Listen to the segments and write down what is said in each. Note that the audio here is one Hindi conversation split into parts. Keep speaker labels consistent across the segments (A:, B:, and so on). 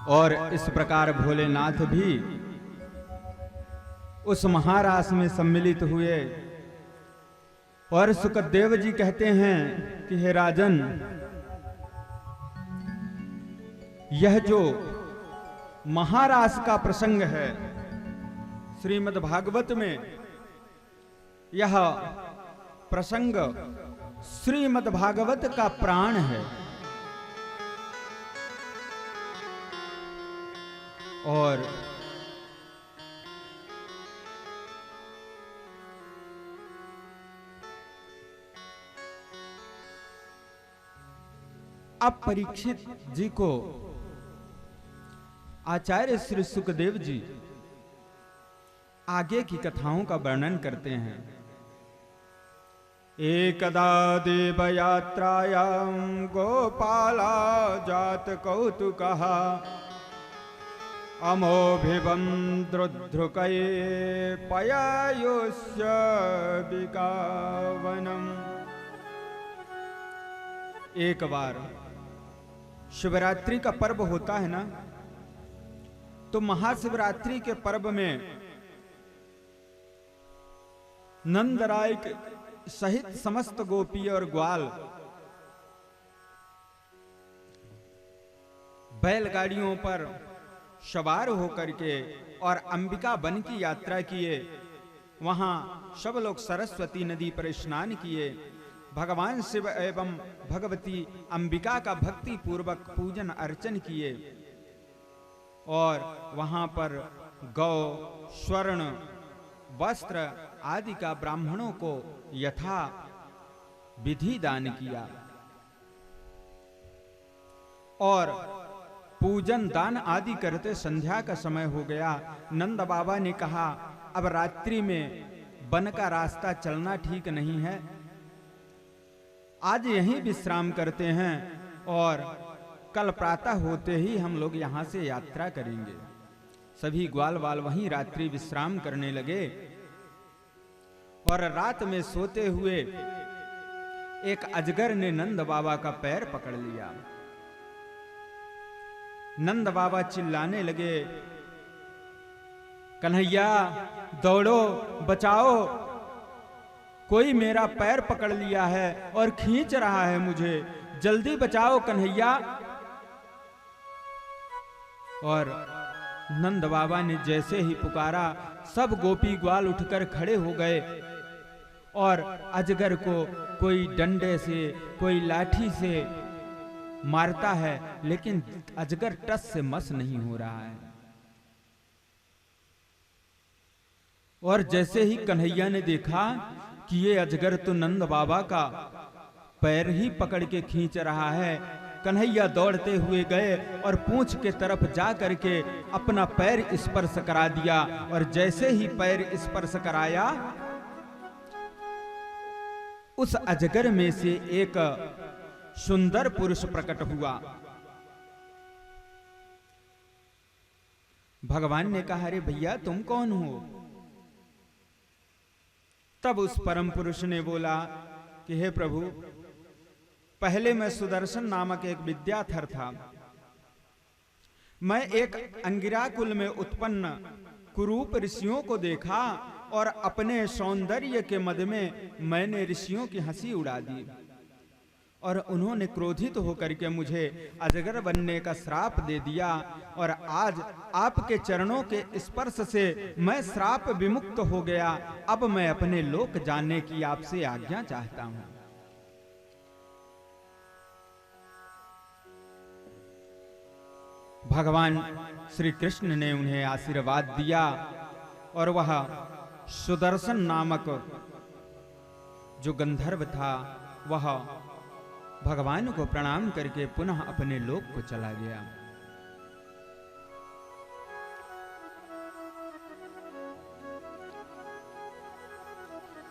A: और इस प्रकार भोलेनाथ भी उस महारास में सम्मिलित हुए। और सुखदेव जी कहते हैं कि हे राजन, यह जो महारास का प्रसंग है श्रीमद् भागवत में, यह प्रसंग श्रीमद् भागवत का प्राण है। और अब परीक्षित जी को आचार्य श्री सुखदेव जी आगे की कथाओं का वर्णन करते हैं। एकदा देवयात्रायां गोपाला जात कौतुकः अमोभिवन्द्रुद्रुकये पयायुष्य विकावनम्। एक बार शिवरात्रि का पर्व होता है ना, तो महाशिवरात्रि के पर्व में नंदराय सहित समस्त गोपी और ग्वाल बैलगाड़ियों पर सवार होकर के और अंबिका वन की यात्रा किए। वहां सब लोग सरस्वती नदी पर स्नान किए, भगवान शिव एवं भगवती अंबिका का भक्ति पूर्वक पूजन अर्चन किए। और वहां पर गौ, स्वर्ण, वस्त्र आदि का ब्राह्मणों को यथा विधि दान किया। और पूजन दान आदि करते संध्या का समय हो गया। नंद बाबा ने कहा, अब रात्रि में वन का रास्ता चलना ठीक नहीं है, आज यहीं विश्राम करते हैं और कल प्रातः होते ही हम लोग यहां से यात्रा करेंगे। सभी ग्वाल वाल वहीं रात्रि विश्राम करने लगे। और रात में सोते हुए एक अजगर ने नंद बाबा का पैर पकड़ लिया। नंद बाबा चिल्लाने लगे, कन्हैया दौड़ो, बचाओ, कोई मेरा पैर पकड़ लिया है और खींच रहा है मुझे, जल्दी बचाओ कन्हैया। और नंद बाबा ने जैसे ही पुकारा, सब गोपी ग्वाल उठकर खड़े हो गए और अजगर को कोई डंडे से, कोई लाठी से मारता है, लेकिन अजगर टस से मस नहीं हो रहा है। और जैसे ही कन्हैया ने देखा कि ये अजगर तो नंद बाबा का पैर ही पकड़ के खींच रहा है, कन्हैया दौड़ते हुए गए और पूंछ के तरफ जा करके अपना पैर स्पर्श करा दिया। और जैसे ही पैर स्पर्श कराया, उस अजगर में से एक सुंदर पुरुष प्रकट हुआ। भगवान ने कहा, अरे भैया तुम कौन हो? तब उस परम पुरुष ने बोला कि हे प्रभु, पहले मैं सुदर्शन नामक एक विद्याधर था। मैं एक अंगिरा कुल में उत्पन्न कुरूप ऋषियों को देखा और अपने सौंदर्य के मद में मैंने ऋषियों की हंसी उड़ा दी। और उन्होंने क्रोधित होकर के मुझे अजगर बनने का श्राप दे दिया। और आज आपके चरणों के स्पर्श से मैं श्राप विमुक्त हो गया। अब मैं अपने लोक जाने की आपसे आज्ञा चाहता हूं। भगवान श्री कृष्ण ने उन्हें आशीर्वाद दिया और वह सुदर्शन नामक जो गंधर्व था, वह भगवान को प्रणाम करके पुनः अपने लोक को चला गया।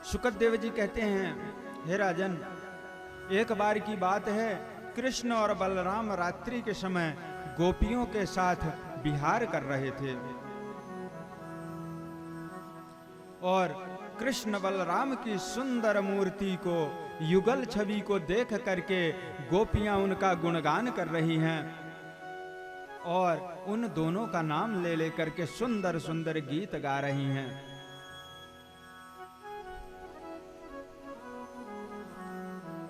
A: सुखदेव जी कहते हैं, हे राजन, एक बार की बात है, कृष्ण और बलराम रात्रि के समय गोपियों के साथ विहार कर रहे थे। और कृष्ण बलराम की सुंदर मूर्ति को, युगल छवि को देख करके गोपियां उनका गुणगान कर रही हैं। और उन दोनों का नाम ले लेकर के सुंदर सुंदर गीत गा रही हैं।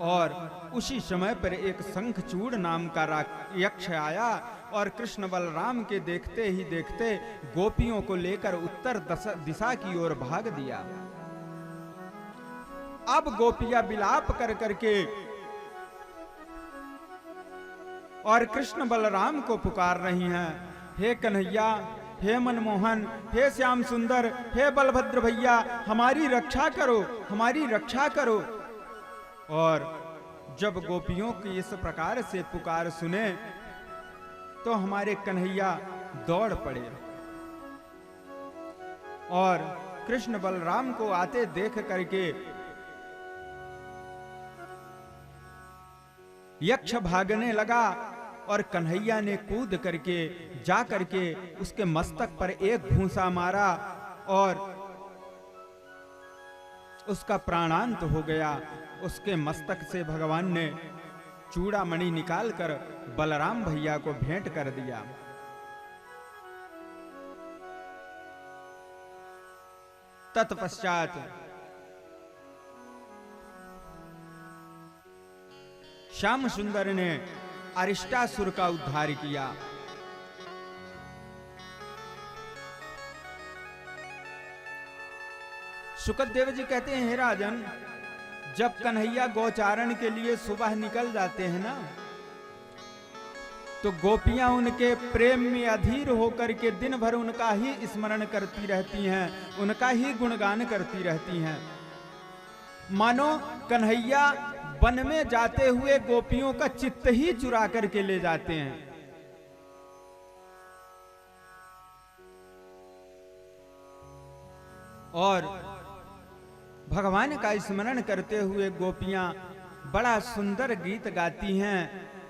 A: और उसी समय पर एक शंखचूड़ नाम का यक्ष आया और कृष्ण बलराम के देखते ही देखते गोपियों को लेकर उत्तर दिशा की ओर भाग दिया। अब गोपियां विलाप कर करके और कृष्ण बलराम को पुकार रही हैं, हे कन्हैया, हे मनमोहन, हे श्याम सुंदर, हे बलभद्र भैया, हमारी रक्षा करो, हमारी रक्षा करो। और जब गोपियों की इस प्रकार से पुकार सुने तो हमारे कन्हैया दौड़ पड़े और कृष्ण बलराम को आते देख करके यक्ष भागने लगा और कन्हैया ने कूद करके जा करके उसके मस्तक पर एक घूंसा मारा और उसका प्राणांत हो गया। उसके मस्तक से भगवान ने चूड़ामणि निकालकर बलराम भैया को भेंट कर दिया। तत्पश्चात श्याम सुंदर ने अरिष्टासुर का उद्धार किया। सुखदेव जी कहते हैं, हे राजन, जब कन्हैया गोचारण के लिए सुबह निकल जाते हैं ना, तो गोपियां उनके प्रेम में अधीर होकर के दिन भर उनका ही स्मरण करती रहती हैं, उनका ही गुणगान करती रहती हैं। मानो कन्हैया वन में जाते हुए गोपियों का चित्त ही चुरा करके ले जाते हैं। और भगवान का स्मरण करते हुए गोपियां बड़ा सुंदर गीत गाती हैं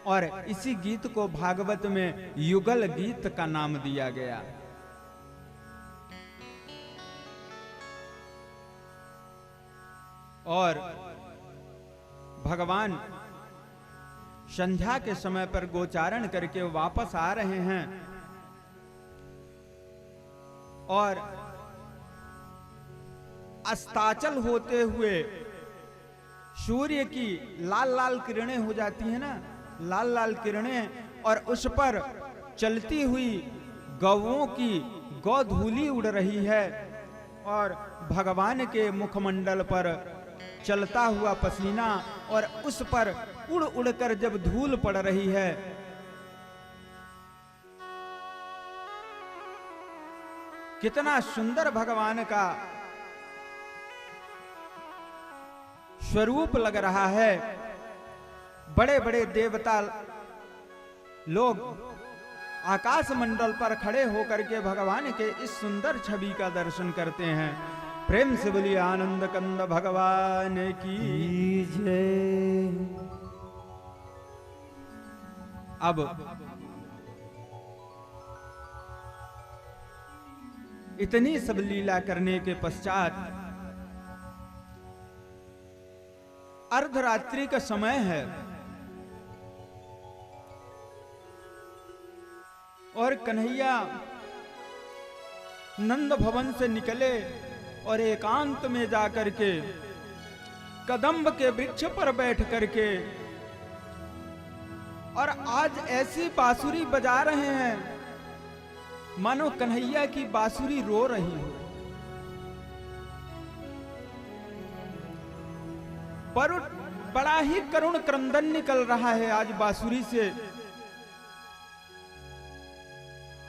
A: और इसी गीत को भागवत में युगल गीत का नाम दिया गया। और भगवान संध्या के समय पर गोचारण करके वापस आ रहे हैं और अस्ताचल होते हुए सूर्य की लाल लाल किरणें हो जाती हैं ना, लाल लाल किरणें, और उस पर चलती हुई गौओं की गोधूली उड़ रही है और भगवान के मुखमंडल पर चलता हुआ पसीना और उस पर उड़ उड़कर जब धूल पड़ रही है, कितना सुंदर भगवान का स्वरूप लग रहा है। बड़े बड़े देवता लोग आकाश मंडल पर खड़े होकर के भगवान के इस सुंदर छवि का दर्शन करते हैं। प्रेम से बोलिए आनंद कंद भगवान की जय। अब इतनी सब लीला करने के पश्चात अर्धरात्रि का समय है और कन्हैया नंद भवन से निकले और एकांत में जाकर के कदम्ब के वृक्ष पर बैठ करके और आज ऐसी बांसुरी बजा रहे हैं मानो कन्हैया की बांसुरी रो रही हो। पर बड़ा ही करुण क्रंदन निकल रहा है आज बांसुरी से।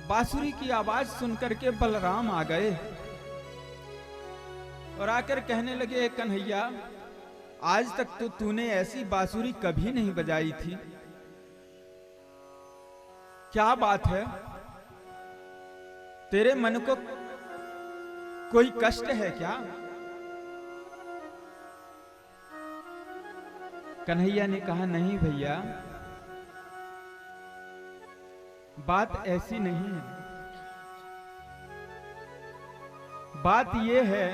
A: बांसुरी की आवाज सुनकर के बलराम आ गए और आकर कहने लगे, कन्हैया, आज तक तो तूने ऐसी बांसुरी कभी नहीं बजाई थी, क्या बात है? तेरे मन को कोई कष्ट है क्या? कन्हैया ने कहा, नहीं भैया, बात ऐसी नहीं है। बात यह है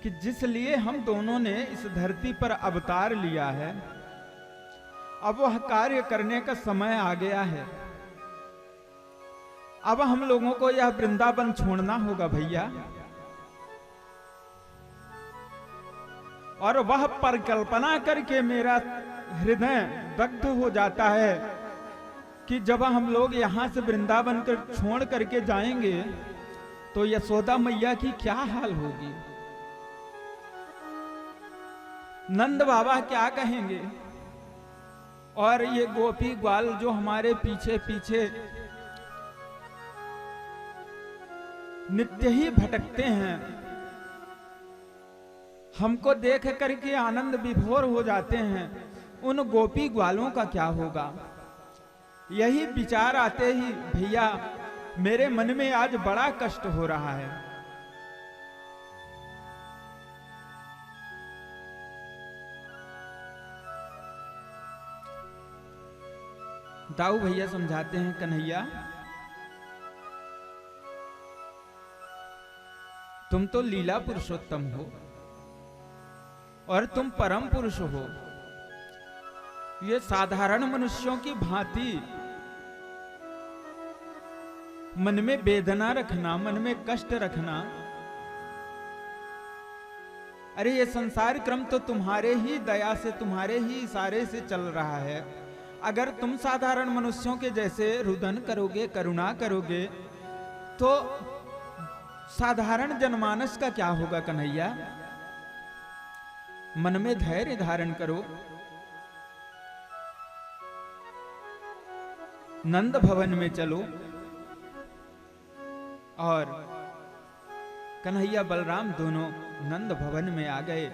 A: कि जिस लिए हम दोनों ने इस धरती पर अवतार लिया है, अब वह कार्य करने का समय आ गया है। अब हम लोगों को यह वृंदावन छोड़ना होगा भैया। और वह परिकल्पना करके मेरा हृदय दग्ध हो जाता है कि जब हम लोग यहां से वृंदावन कर छोड़ करके जाएंगे तो यशोदा मैया की क्या हाल होगी, नंद बाबा क्या कहेंगे। और ये गोपी ग्वाल जो हमारे पीछे पीछे नित्य ही भटकते हैं, हमको देख करके आनंद विभोर हो जाते हैं, उन गोपी ग्वालों का क्या होगा। यही विचार आते ही भैया मेरे मन में आज बड़ा कष्ट हो रहा है। दाऊ भैया समझाते हैं, कन्हैया तुम तो लीला पुरुषोत्तम हो और तुम परम पुरुष हो। ये साधारण मनुष्यों की भांति मन में वेदना रखना, मन में कष्ट रखना, अरे ये संसार क्रम तो तुम्हारे ही दया से, तुम्हारे ही इशारे से चल रहा है। अगर तुम साधारण मनुष्यों के जैसे रुदन करोगे, करुणा करोगे, तो साधारण जनमानस का क्या होगा कन्हैया। मन में धैर्य धारण करो। नंद भवन में चलो। और कन्हैया बलराम दोनों नंद भवन में आ गए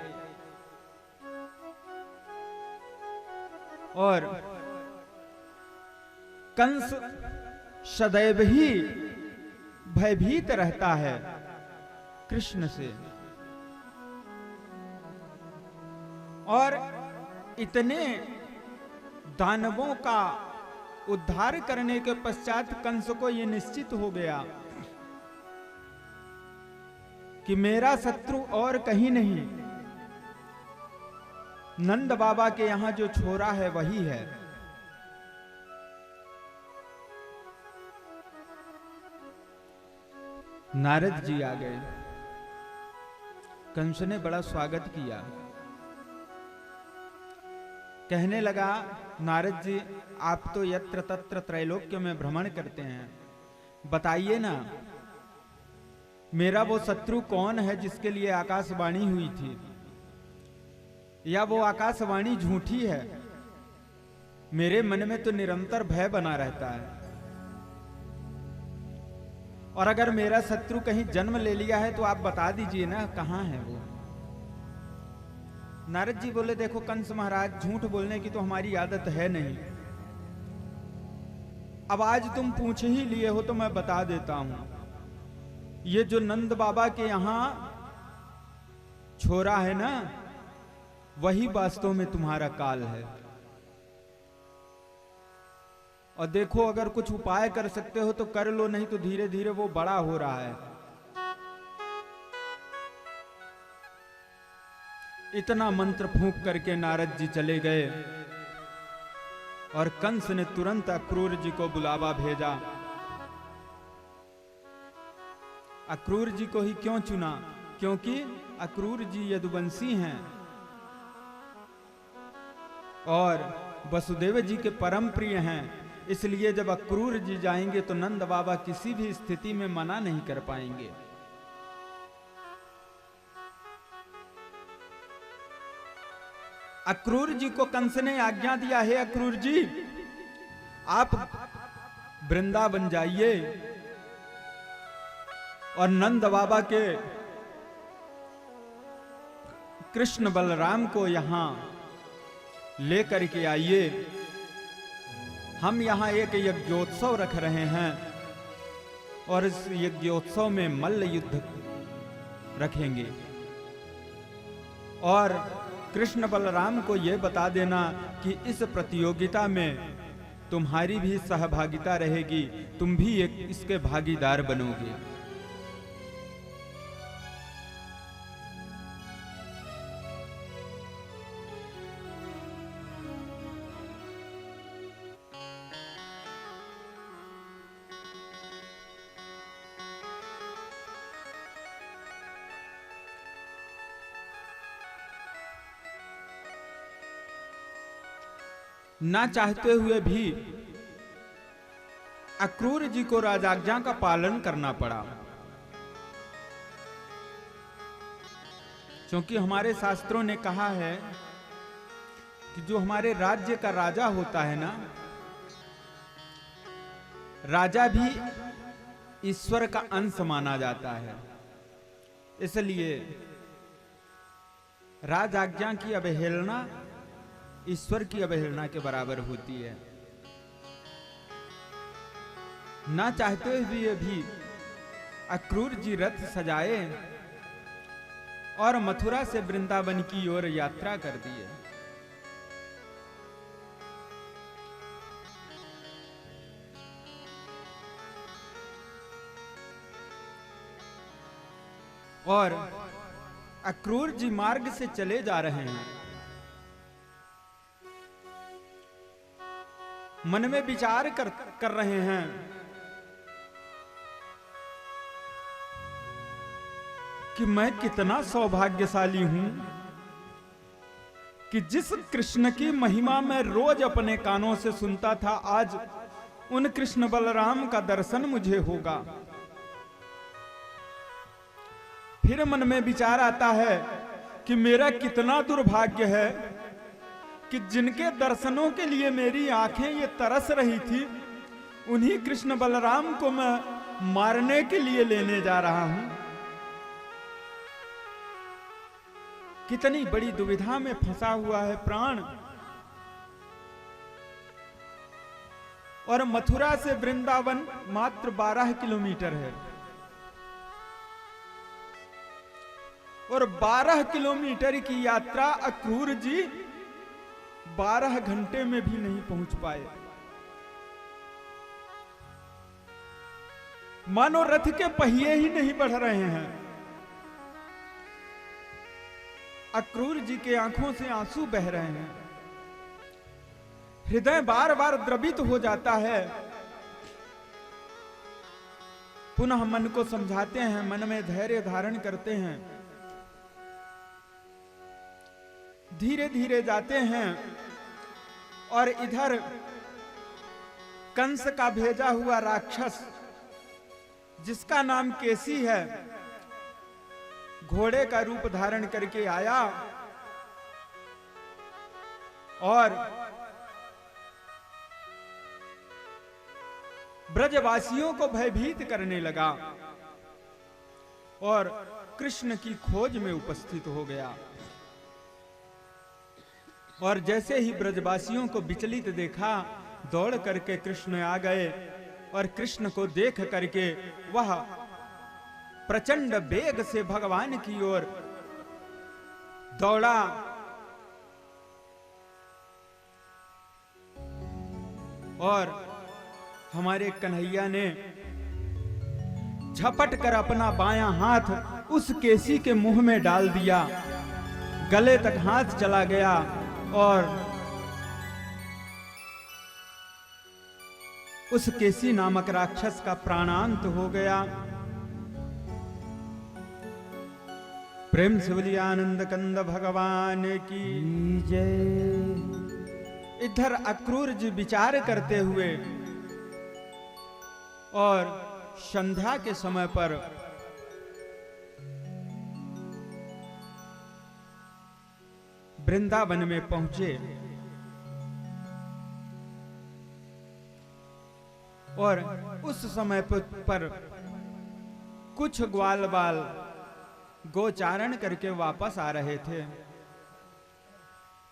A: और कंस सदैव ही भयभीत रहता है कृष्ण से। और इतने दानवों का उद्धार करने के पश्चात कंस को यह निश्चित हो गया कि मेरा शत्रु और कहीं नहीं, नंद बाबा के यहां जो छोरा है वही है। नारद जी आ गए। कंस ने बड़ा स्वागत किया। कहने लगा, नारद जी आप तो यत्र तत्र त्रैलोक्य में भ्रमण करते हैं, बताइए ना मेरा वो शत्रु कौन है जिसके लिए आकाशवाणी हुई थी, या वो आकाशवाणी झूठी है। मेरे मन में तो निरंतर भय बना रहता है। और अगर मेरा शत्रु कहीं जन्म ले लिया है तो आप बता दीजिए ना कहां है वो। नारद जी बोले, देखो कंस महाराज, झूठ बोलने की तो हमारी आदत है नहीं। अब आज तुम पूछ ही लिए हो तो मैं बता देता हूं। ये जो नंद बाबा के यहां छोरा है ना, वही वास्तव में तुम्हारा काल है। और देखो अगर कुछ उपाय कर सकते हो तो कर लो, नहीं तो धीरे धीरे वो बड़ा हो रहा है। इतना मंत्र फूंक करके नारद जी चले गए और कंस ने तुरंत अक्रूर जी को बुलावा भेजा। अक्रूर जी को ही क्यों चुना? क्योंकि अक्रूर जी यदुवंशी हैं और वसुदेव जी के परम प्रिय हैं। इसलिए जब अक्रूर जी जाएंगे तो नंद बाबा किसी भी स्थिति में मना नहीं कर पाएंगे। अक्रूर जी को कंस ने आज्ञा दिया है, अक्रूर जी आप वृंदावन जाइए और नंद बाबा के कृष्ण बलराम को यहां लेकर के आइए। हम यहां एक यज्ञोत्सव रख रहे हैं और इस यज्ञोत्सव में मल्ल युद्ध रखेंगे। और कृष्ण बलराम को यह बता देना कि इस प्रतियोगिता में तुम्हारी भी सहभागिता रहेगी, तुम भी एक इसके भागीदार बनोगे। ना चाहते हुए भी अक्रूर जी को राजाज्ञा का पालन करना पड़ा, क्योंकि हमारे शास्त्रों ने कहा है कि जो हमारे राज्य का राजा होता है ना, राजा भी ईश्वर का अंश माना जाता है। इसलिए राज आज्ञा की अवहेलना ईश्वर की अवहेलना के बराबर होती है। ना चाहते हुए भी अक्रूर जी रथ सजाए और मथुरा से वृंदावन की ओर यात्रा कर दिए। और अक्रूर जी मार्ग से चले जा रहे हैं। मन में विचार कर रहे हैं कि मैं कितना सौभाग्यशाली हूं कि जिस कृष्ण की महिमा मैं रोज अपने कानों से सुनता था, आज उन कृष्ण बलराम का दर्शन मुझे होगा। फिर मन में विचार आता है कि मेरा कितना दुर्भाग्य है कि जिनके दर्शनों के लिए मेरी आंखें ये तरस रही थी, उन्हीं कृष्ण बलराम को मैं मारने के लिए लेने जा रहा हूं। कितनी बड़ी दुविधा में फंसा हुआ है प्राण। और मथुरा से वृंदावन मात्र 12 किलोमीटर है, और 12 किलोमीटर की यात्रा अक्रूर जी 12 घंटे में भी नहीं पहुंच पाए। मानो रथ के पहिए ही नहीं बढ़ रहे हैं। अक्रूर जी के आंखों से आंसू बह रहे हैं, हृदय बार बार द्रवित हो जाता है। पुनः मन को समझाते हैं, मन में धैर्य धारण करते हैं, धीरे धीरे जाते हैं। और इधर कंस का भेजा हुआ राक्षस, जिसका नाम केसी है, घोड़े का रूप धारण करके आया और ब्रजवासियों को भयभीत करने लगा और कृष्ण की खोज में उपस्थित हो गया। और जैसे ही ब्रजवासियों को विचलित देखा, दौड़ करके कृष्ण आ गए और कृष्ण को देख करके वह प्रचंड वेग से भगवान की ओर दौड़ा और हमारे कन्हैया ने झपट कर अपना बायां हाथ उस केसी के मुंह में डाल दिया, गले तक हाथ चला गया और उस केसी नामक राक्षस का प्राणांत हो गया। प्रेम से बोलिए आनंद कंद भगवान की जय। इधर अक्रूर जी विचार करते हुए और संध्या के समय पर वृंदावन में पहुंचे और उस समय पर कुछ ग्वाल बाल गोचारण करके वापस आ रहे थे।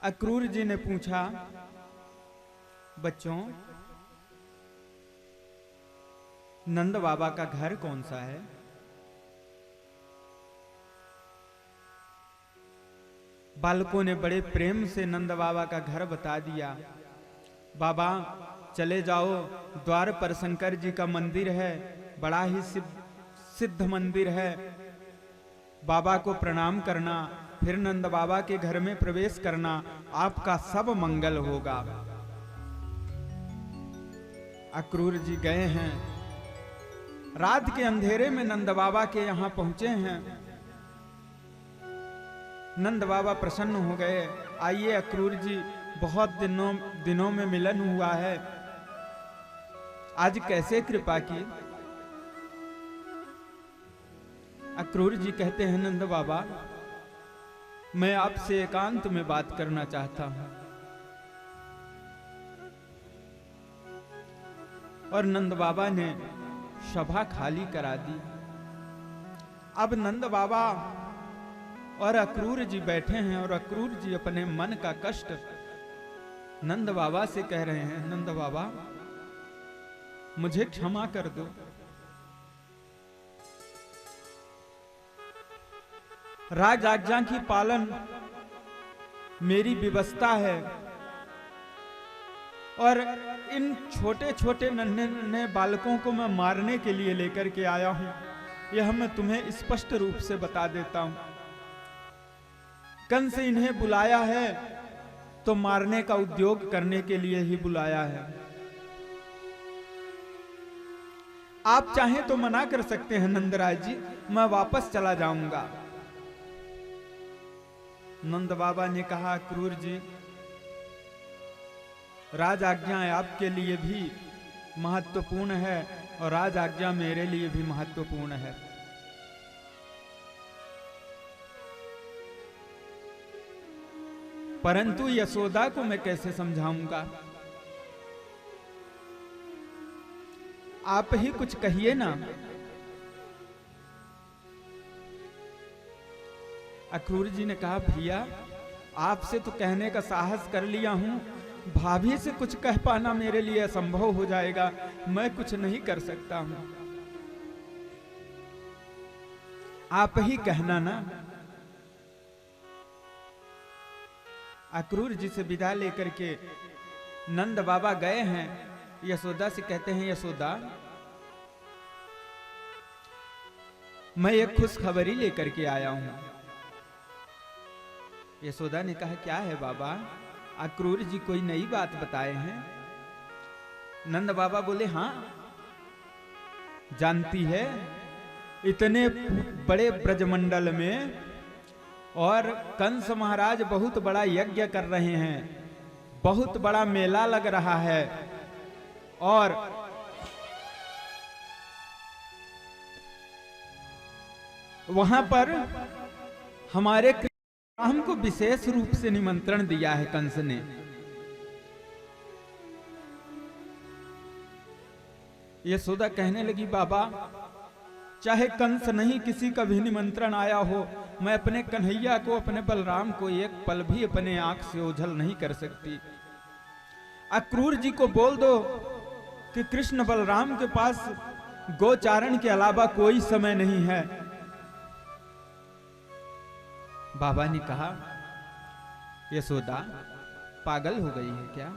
A: अक्रूर जी ने पूछा, बच्चों, नंद बाबा का घर कौन सा है? बालकों ने बड़े प्रेम से नंद बाबा का घर बता दिया। बाबा चले जाओ, द्वार पर शंकर जी का मंदिर है, बड़ा ही सिद्ध मंदिर है, बाबा को प्रणाम करना, फिर नंद बाबा के घर में प्रवेश करना, आपका सब मंगल होगा। अक्रूर जी गए हैं, रात के अंधेरे में नंद बाबा के यहां पहुंचे हैं। नंद बाबा प्रसन्न हो गए, आइए अक्रूर जी बहुत दिनों में मिलन हुआ है, आज कैसे कृपा की? अक्रूर जी कहते हैं, नंद बाबा, मैं आपसे एकांत में बात करना चाहता हूं। और नंद बाबा ने सभा खाली करा दी। अब नंद बाबा और अक्रूर जी बैठे हैं और अक्रूर जी अपने मन का कष्ट नंद बाबा से कह रहे हैं, नंद बाबा मुझे क्षमा कर दो। राज आज्ञा की पालन मेरी व्यवस्था है और इन छोटे छोटे नन्हे नन्हे बालकों को मैं मारने के लिए लेकर के आया हूं, यह मैं तुम्हें स्पष्ट रूप से बता देता हूं। कंस इन्हें बुलाया है तो मारने का उद्योग करने के लिए ही बुलाया है। आप चाहें तो मना कर सकते हैं नंदराज जी, मैं वापस चला जाऊंगा। नंद बाबा ने कहा, क्रूर जी, राज आज्ञा आपके लिए भी महत्वपूर्ण है और राज आज्ञा मेरे लिए भी महत्वपूर्ण है। परंतु यशोदा को मैं कैसे समझाऊंगा? आप ही कुछ कहिए ना। अक्रूर जी ने कहा, भैया आपसे तो कहने का साहस कर लिया हूं, भाभी से कुछ कह पाना मेरे लिए असंभव हो जाएगा, मैं कुछ नहीं कर सकता हूं। आप ही कहना ना। अक्रूर जी से विदा लेकर के नंद बाबा गए हैं। यशोदा से कहते हैं, यशोदा मैं एक खुशखबरी लेकर के आया हूं। यशोदा ने कहा, क्या है बाबा? अक्रूर जी कोई नई बात बताए हैं? नंद बाबा बोले, हाँ जानती है, इतने बड़े ब्रजमंडल में और कंस महाराज बहुत बड़ा यज्ञ कर रहे हैं, बहुत बड़ा मेला लग रहा है और वहां पर हमारे हमको विशेष रूप से निमंत्रण दिया है कंस ने। यशोदा कहने लगी, बाबा चाहे कंस नहीं किसी का भी निमंत्रण आया हो, मैं अपने कन्हैया को, अपने बलराम को एक पल भी अपने आंख से ओझल नहीं कर सकती। अक्रूर जी को बोल दो कि कृष्ण बलराम के पास गोचारण के अलावा कोई समय नहीं है। बाबा ने कहा, यशोदा पागल हो गई है क्या?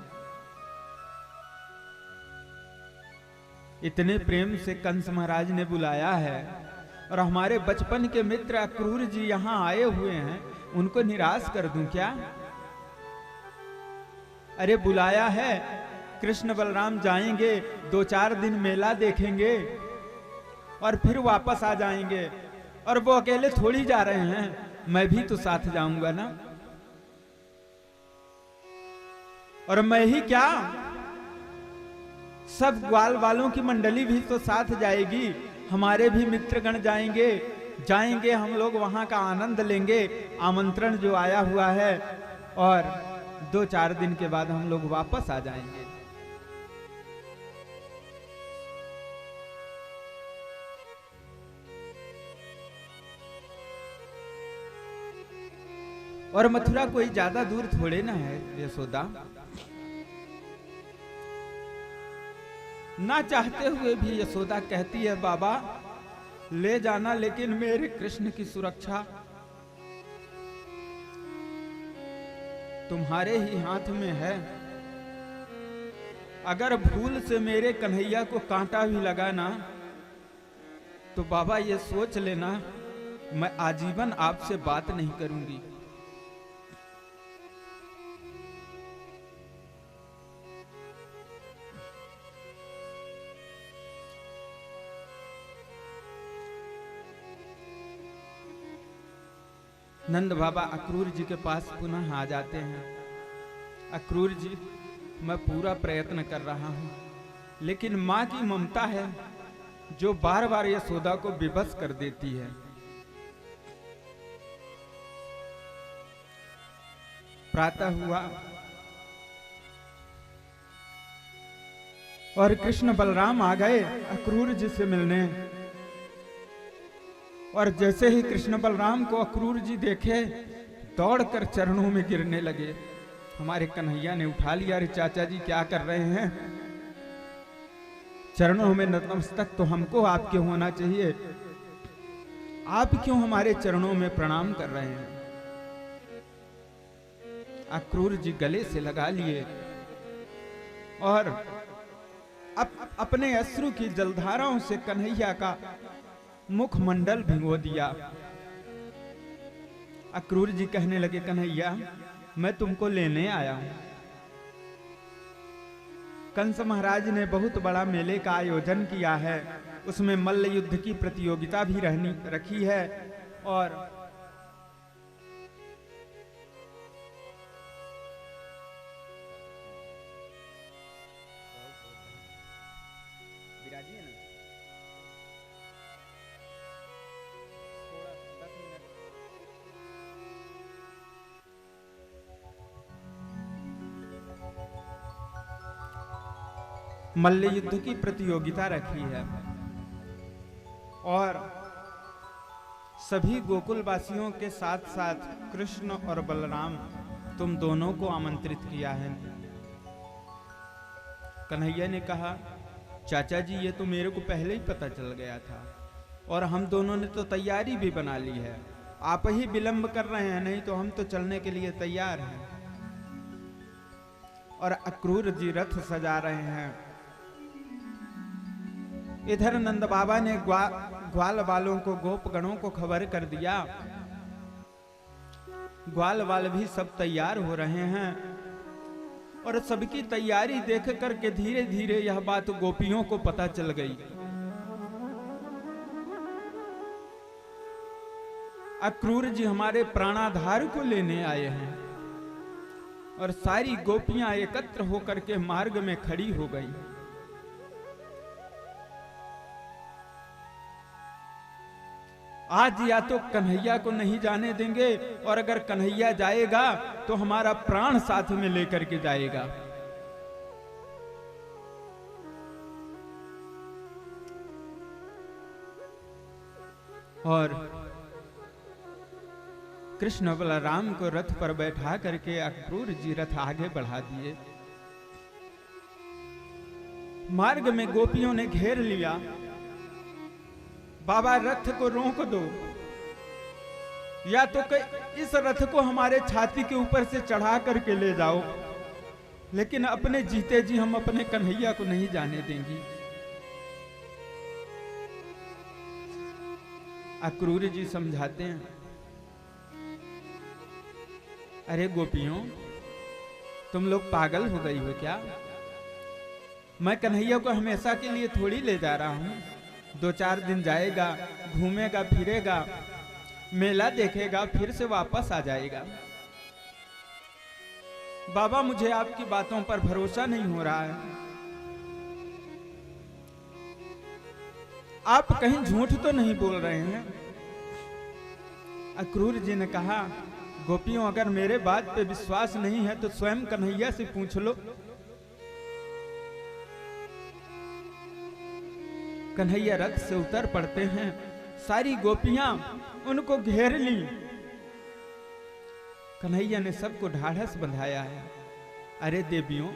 A: इतने प्रेम से कंस महाराज ने बुलाया है और हमारे बचपन के मित्र अक्रूर जी यहां आए हुए हैं, उनको निराश कर दूं क्या? अरे बुलाया है, कृष्ण बलराम जाएंगे, 2-4 दिन मेला देखेंगे और फिर वापस आ जाएंगे। और वो अकेले थोड़ी जा रहे हैं, मैं भी तो साथ जाऊंगा ना। और मैं ही क्या, सब ग्वाल वालों की मंडली भी तो साथ जाएगी, हमारे भी मित्रगण जाएंगे हम लोग वहां का आनंद लेंगे, आमंत्रण जो आया हुआ है, और 2-4 दिन के बाद हम लोग वापस आ जाएंगे। और मथुरा कोई ज्यादा दूर थोड़े ना है यशोदा। ना चाहते हुए भी यशोदा कहती है, बाबा ले जाना, लेकिन मेरे कृष्ण की सुरक्षा तुम्हारे ही हाथ में है। अगर भूल से मेरे कन्हैया को कांटा भी लगा ना, तो बाबा ये सोच लेना, मैं आजीवन आपसे बात नहीं करूंगी। नंद बाबा अक्रूर जी के पास पुनः आ जाते हैं। अक्रूर जी, मैं पूरा प्रयत्न कर रहा हूं, लेकिन मां की ममता है जो बार बार यशोदा को विवश कर देती है। प्रातः हुआ और कृष्ण बलराम आ गए अक्रूर जी से मिलने। और जैसे ही कृष्ण बलराम को अक्रूर जी देखे, दौड़कर चरणों में गिरने लगे। हमारे कन्हैया ने उठा लिया, अरे चाचा जी क्या कर रहे हैं? चरणों में नतमस्तक तो हमको आपके होना चाहिए, आप क्यों हमारे चरणों में प्रणाम कर रहे हैं? अक्रूर जी गले से लगा लिए और अपने अश्रु की जलधाराओं से कन्हैया का मुखमंडल भिगो दिया। अक्रूर जी कहने लगे, कन्हैया मैं तुमको लेने आया हूं। कंस महाराज ने बहुत बड़ा मेले का आयोजन किया है, उसमें मल्ल युद्ध की प्रतियोगिता भी रखी है और मल्ल युद्ध की प्रतियोगिता रखी है और सभी गोकुल वासियों के साथ साथ कृष्ण और बलराम तुम दोनों को आमंत्रित किया है। कन्हैया ने कहा, चाचा जी ये तो मेरे को पहले ही पता चल गया था और हम दोनों ने तो तैयारी भी बना ली है, आप ही विलंब कर रहे हैं, नहीं तो हम तो चलने के लिए तैयार हैं। और अक्रूर जी रथ सजा रहे हैं। इधर नंद बाबा ने ग्वाल वालों को, गोपगणों को खबर कर दिया। ग्वाल वाल भी सब तैयार हो रहे हैं और सबकी तैयारी देख करके धीरे धीरे यह बात गोपियों को पता चल गई। अक्रूर जी हमारे प्राणाधार को लेने आए हैं और सारी गोपियां एकत्र होकर के मार्ग में खड़ी हो गई। आज या तो कन्हैया को नहीं जाने देंगे और अगर कन्हैया जाएगा तो हमारा प्राण साथ में लेकर के जाएगा। और कृष्ण बलराम को रथ पर बैठा करके अक्रूर जी रथ आगे बढ़ा दिए। मार्ग में गोपियों ने घेर लिया, बाबा रथ को रोक दो, या तो इस रथ को हमारे छाती के ऊपर से चढ़ा करके ले जाओ, लेकिन अपने जीते जी हम अपने कन्हैया को नहीं जाने देंगी। अक्रूर जी समझाते हैं, अरे गोपियों तुम लोग पागल हो गई हो क्या? मैं कन्हैया को हमेशा के लिए थोड़ी ले जा रहा हूं। 2-4 दिन जाएगा, घूमेगा फिरेगा, मेला देखेगा, फिर से वापस आ जाएगा। बाबा मुझे आपकी बातों पर भरोसा नहीं हो रहा है। आप कहीं झूठ तो नहीं बोल रहे हैं? अक्रूर जी ने कहा, गोपियों अगर मेरे बात पे विश्वास नहीं है तो स्वयं कन्हैया से पूछ लो। कन्हैया रथ से उतर पड़ते हैं, सारी गोपियां उनको घेर ली। कन्हैया ने सबको ढाढ़स बंधाया है, अरे देवियों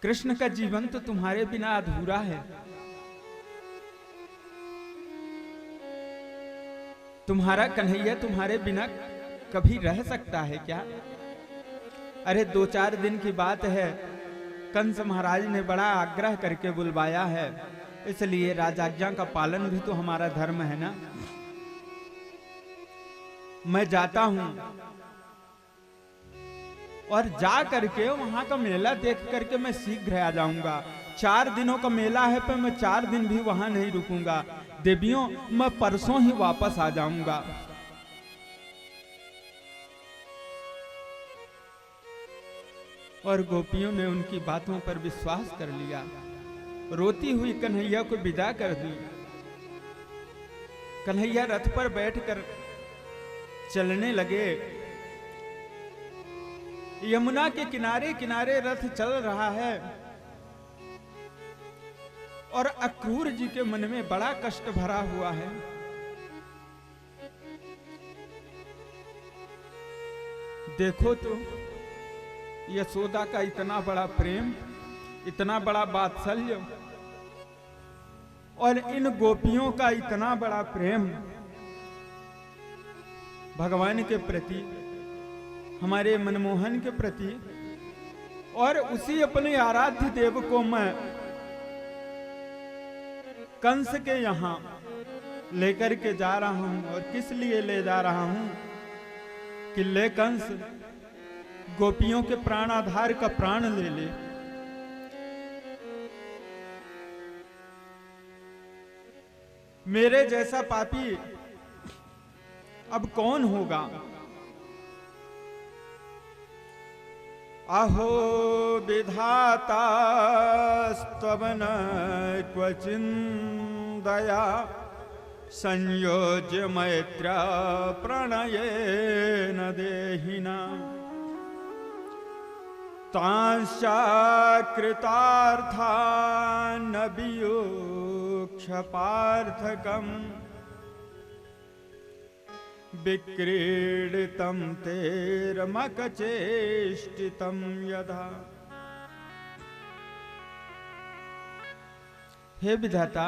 A: कृष्ण का जीवन तो तुम्हारे बिना अधूरा है। तुम्हारा कन्हैया तुम्हारे बिना कभी रह सकता है क्या? अरे 2-4 दिन की बात है, कंस महाराज ने बड़ा आग्रह करके बुलवाया है, इसलिए राजाज्ञा का पालन भी तो हमारा धर्म है ना। मैं जाता हूं और जा करके वहां का मेला देख करके मैं शीघ्र आ जाऊंगा। 4 दिनों का मेला है, पर मैं 4 दिन भी वहां नहीं रुकूंगा। देवियों मैं परसों ही वापस आ जाऊंगा। और गोपियों ने उनकी बातों पर विश्वास कर लिया। रोती हुई कन्हैया को विदा कर दी। कन्हैया रथ पर बैठकर चलने लगे। यमुना के किनारे किनारे रथ चल रहा है और अक्रूर जी के मन में बड़ा कष्ट भरा हुआ है। देखो तो यशोदा का इतना बड़ा प्रेम, इतना बड़ा वात्सल्य और इन गोपियों का इतना बड़ा प्रेम भगवान के प्रति, हमारे मनमोहन के प्रति, और उसी अपने आराध्य देव को मैं कंस के यहां लेकर के जा रहा हूं। और किस लिए ले जा रहा हूं कि ले कंस गोपियों के प्राण आधार का प्राण ले ले। मेरे जैसा पापी अब कौन होगा। अहो विधाता स्तवन क्वचिन्दया संयोज्य मैत्र प्रणयेन देहिना तांश्चा कृतार्थान् वियोक्ष पार्थकम् विक्रीडितं तेरमकचेष्टितं यथा। हे विधाता,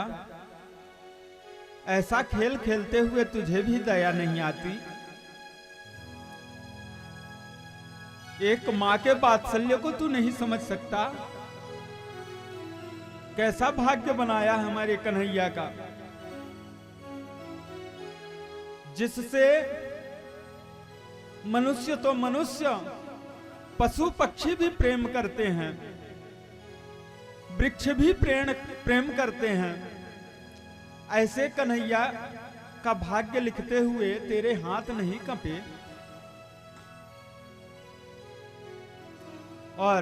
A: ऐसा खेल खेलते हुए तुझे भी दया नहीं आती। एक मां के वात्सल्य को तू नहीं समझ सकता। कैसा भाग्य बनाया हमारे कन्हैया का, जिससे मनुष्य तो मनुष्य, पशु पक्षी भी प्रेम करते हैं, वृक्ष भी प्रेम करते हैं। ऐसे कन्हैया का भाग्य लिखते हुए तेरे हाथ नहीं कंपे। और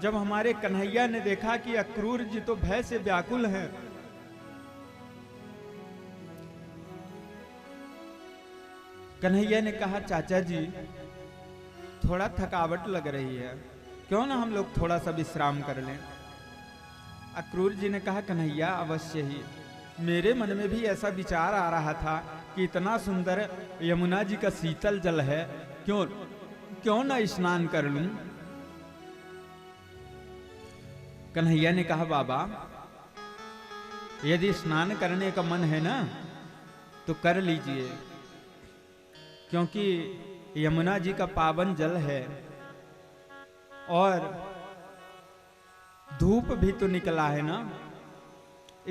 A: जब हमारे कन्हैया ने देखा कि अक्रूर जी तो भय से व्याकुल हैं, कन्हैया ने कहा चाचा जी थोड़ा थकावट लग रही है, क्यों ना हम लोग थोड़ा सा विश्राम कर लें। अक्रूर जी ने कहा कन्हैया अवश्य ही, मेरे मन में भी ऐसा विचार आ रहा था कि इतना सुंदर यमुना जी का शीतल जल है, क्यों ना स्नान कर लूं। कन्हैया ने कहा बाबा यदि स्नान करने का मन है ना तो कर लीजिए, क्योंकि यमुना जी का पावन जल है और धूप भी तो निकला है ना।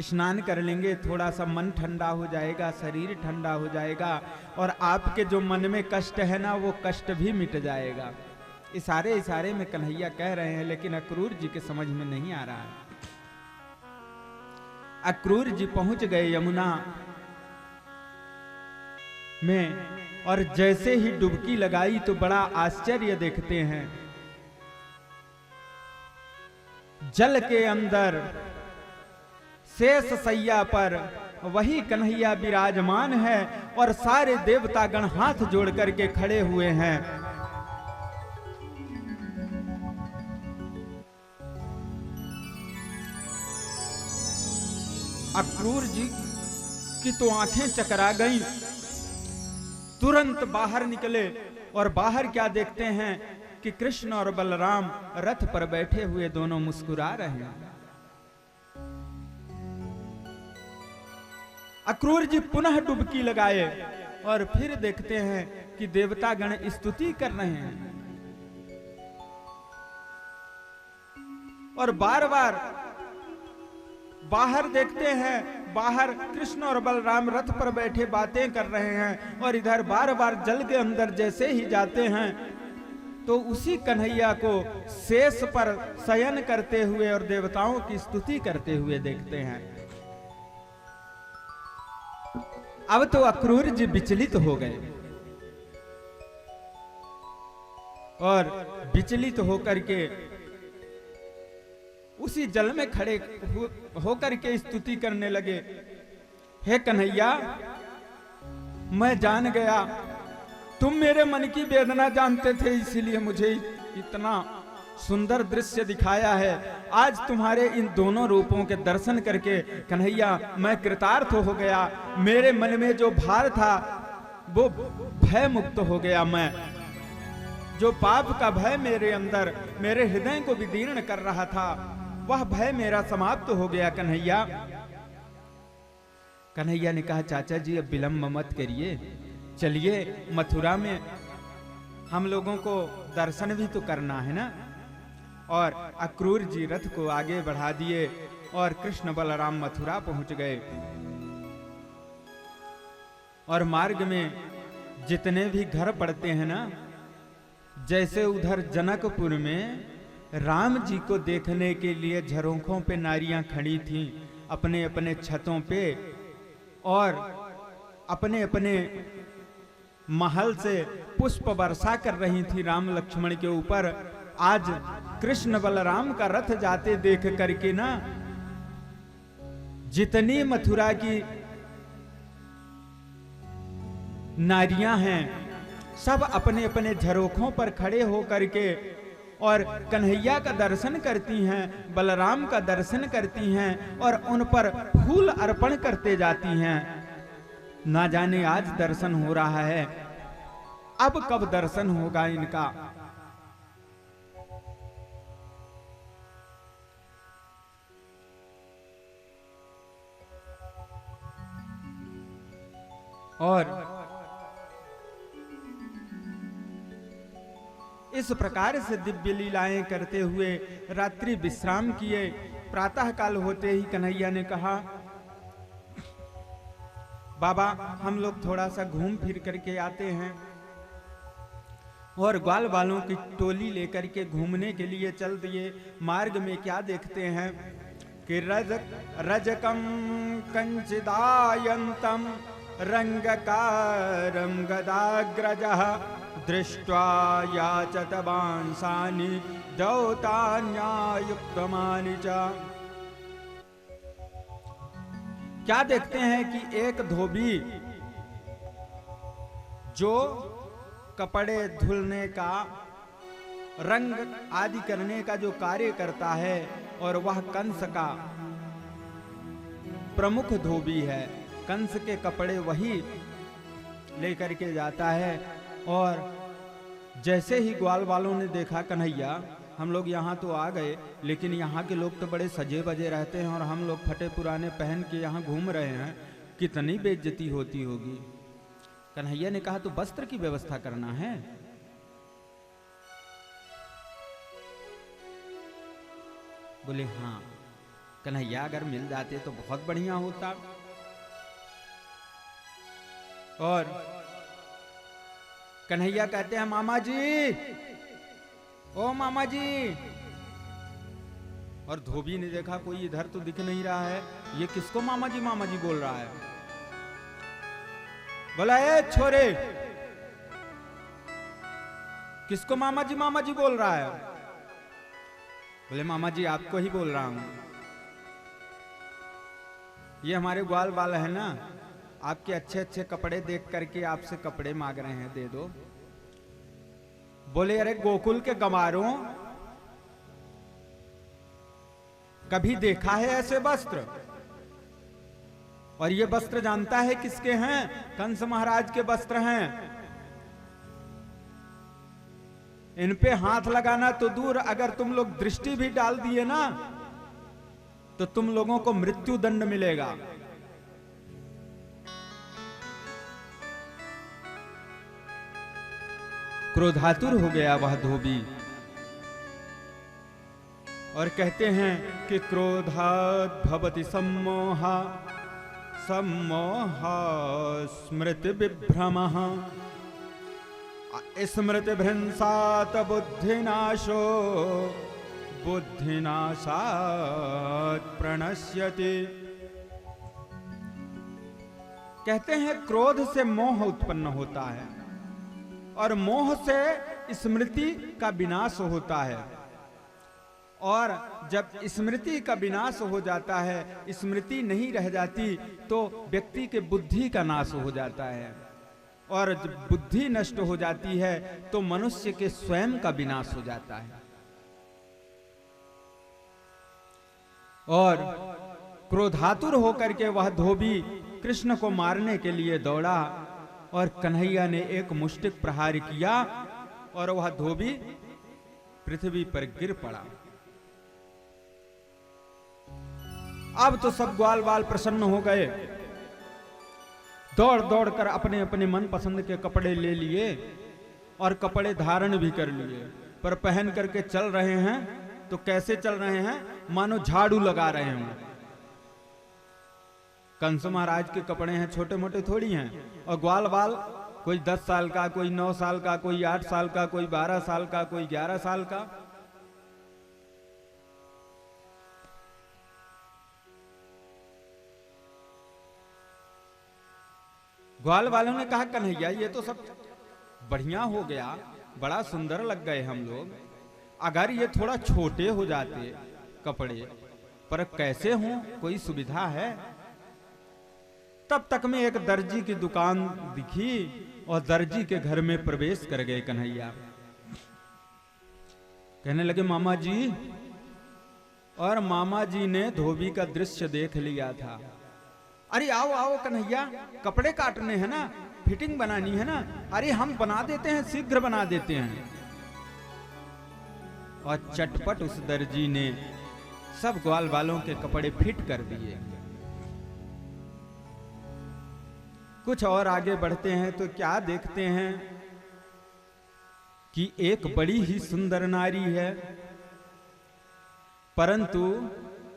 A: स्नान कर लेंगे, थोड़ा सा मन ठंडा हो जाएगा, शरीर ठंडा हो जाएगा और आपके जो मन में कष्ट है ना वो कष्ट भी मिट जाएगा। इशारे इशारे में कन्हैया कह रहे हैं, लेकिन अक्रूर जी के समझ में नहीं आ रहा है। अक्रूर जी पहुंच गए यमुना में और जैसे ही डुबकी लगाई तो बड़ा आश्चर्य देखते हैं। जल के अंदर शेष सैया पर वही कन्हैया विराजमान है और सारे देवतागण हाथ जोड़ करके खड़े हुए हैं। अक्रूर जी की तो आंखें चकरा गईं। तुरंत बाहर निकले और बाहर क्या देखते हैं कि कृष्ण और बलराम रथ पर बैठे हुए दोनों मुस्कुरा रहे हैं। अक्रूर जी पुनः डुबकी लगाए और फिर देखते हैं कि देवतागण स्तुति कर रहे हैं और बार बार बाहर देखते हैं, बाहर कृष्ण और बलराम रथ पर बैठे बातें कर रहे हैं और इधर बार बार जल के अंदर जैसे ही जाते हैं तो उसी कन्हैया को शेष पर शयन करते हुए और देवताओं की स्तुति करते हुए देखते हैं। अब तो अक्रूर जी विचलित हो गए और विचलित होकर के उसी जल में खड़े होकर के स्तुति करने लगे, हे कन्हैया, मैं जान गया तुम मेरे मन की वेदना जानते थे, इसीलिए मुझे इतना सुंदर दृश्य दिखाया है। आज तुम्हारे इन दोनों रूपों के दर्शन करके कन्हैया मैं कृतार्थ हो गया। मेरे मन में जो भार था वो भय मुक्त हो गया। मैं जो पाप का भय मेरे अंदर मेरे हृदय को विदीर्ण कर रहा था, वह भय मेरा समाप्त हो गया कन्हैया। कन्हैया ने कहा, चाचा जी अब विलंब मत करिए, चलिए मथुरा में हम लोगों को दर्शन भी तो करना है ना। और अक्रूर जी रथ को आगे बढ़ा दिए और कृष्ण बलराम मथुरा पहुंच गए। और मार्ग में जितने भी घर पड़ते हैं ना, जैसे उधर जनकपुर में राम जी को देखने के लिए झरोखों पे नारियां खड़ी थीं अपने अपने छतों पे, और अपने अपने महल से पुष्प वर्षा कर रही थी राम लक्ष्मण के ऊपर। आज कृष्ण बलराम का रथ जाते देख करके ना, जितनी मथुरा की नारियां हैं सब अपने अपने झरोखों पर खड़े होकर के और कन्हैया का दर्शन करती हैं, बलराम का दर्शन करती हैं और उन पर फूल अर्पण करते जाती हैं। ना जाने आज दर्शन हो रहा है, अब कब दर्शन होगा इनका। और इस प्रकार से दिव्य लीलाएं करते हुए रात्रि विश्राम किए। प्रातः काल होते ही कन्हैया ने कहा, बाबा हम लोग थोड़ा सा घूम फिर करके आते हैं। और ग्वाल बालों की टोली लेकर के घूमने के लिए चल दिए। मार्ग में क्या देखते हैं कि रजकम कंचिदायंतम रंगकारं गदाग्रजः दृष्ट्वा याचत बांसानि दौतान्यायुक्तमानि च। क्या देखते हैं कि एक धोबी जो कपड़े धुलने का, रंग आदि करने का जो कार्य करता है, और वह कंस का प्रमुख धोबी है। कंस के कपड़े वही लेकर के जाता है। और जैसे ही ग्वाल वालों ने देखा, कन्हैया हम लोग यहाँ तो आ गए, लेकिन यहाँ के लोग तो बड़े सजे बजे रहते हैं और हम लोग फटे पुराने पहन के यहाँ घूम रहे हैं, कितनी बेइज्जती होती होगी। कन्हैया ने कहा, तो वस्त्र की व्यवस्था करना है। बोले हाँ कन्हैया, अगर मिल जाते तो बहुत बढ़िया होता। और कन्हैया कहते हैं, मामा जी, ओ मामा जी। और धोबी ने देखा कोई इधर तो दिख नहीं रहा है, ये किसको मामा जी बोल रहा है। बोला, ए छोरे, किसको मामा जी बोल रहा है। बोले, मामा जी आपको ही बोल रहा हूं। ये हमारे ग्वाल बाल है ना, आपके अच्छे अच्छे कपड़े देख करके आपसे कपड़े मांग रहे हैं, दे दो। बोले, अरे गोकुल के गंवारों, कभी देखा है ऐसे वस्त्र? और ये वस्त्र जानता है किसके हैं? कंस महाराज के वस्त्र हैं। इन पे हाथ लगाना तो दूर, अगर तुम लोग दृष्टि भी डाल दिए ना तो तुम लोगों को मृत्यु दंड मिलेगा। क्रोधातुर हो गया वह धोबी और कहते हैं कि क्रोधात् भवति सम्मोहा सम्मोहा स्मृति विभ्रमः स्मृति भ्रंसात् बुद्धिनाशो बुद्धिनाशात् प्रणश्यति। कहते हैं क्रोध से मोह उत्पन्न होता है और मोह से स्मृति का विनाश होता है। और जब स्मृति का विनाश हो जाता है, स्मृति नहीं रह जाती, तो व्यक्ति के बुद्धि का नाश हो जाता है, और जब बुद्धि नष्ट हो जाती है तो मनुष्य के स्वयं का विनाश हो जाता है। और क्रोधातुर होकर के वह धोबी कृष्ण को मारने के लिए दौड़ा, और कन्हैया ने एक मुष्टिक प्रहार किया और वह धोबी पृथ्वी पर गिर पड़ा। अब तो सब ग्वाल बाल प्रसन्न हो गए, दौड़ दौड़ कर अपने अपने मन पसंद के कपड़े ले लिए और कपड़े धारण भी कर लिए, पर पहन करके चल रहे हैं तो कैसे चल रहे हैं, मानो झाड़ू लगा रहे हैं। कंस महाराज के कपड़े हैं, छोटे मोटे थोड़ी हैं, और ग्वाल बाल कोई 10 साल का, कोई 9 साल का, कोई 8 साल का, कोई 12 साल का, कोई 11 साल का। ग्वाल वालों ने कहा, कन्हैया ये तो सब बढ़िया हो गया, बड़ा सुंदर लग गए हम लोग, अगर ये थोड़ा छोटे हो जाते कपड़े, पर कैसे हों, कोई सुविधा है? तब तक में एक दर्जी की दुकान दिखी और दर्जी के घर में प्रवेश कर गए कन्हैया। कहने लगे, मामा जी। और मामा जी ने धोबी का दृश्य देख लिया था। अरे आओ आओ कन्हैया, कपड़े काटने हैं ना, फिटिंग बनानी है ना, अरे हम बना देते हैं, शीघ्र बना देते हैं। और चटपट उस दर्जी ने सब ग्वाल वालों के कपड़े फिट कर दिए। कुछ और आगे बढ़ते हैं तो क्या देखते हैं कि एक बड़ी ही सुंदर नारी है, परंतु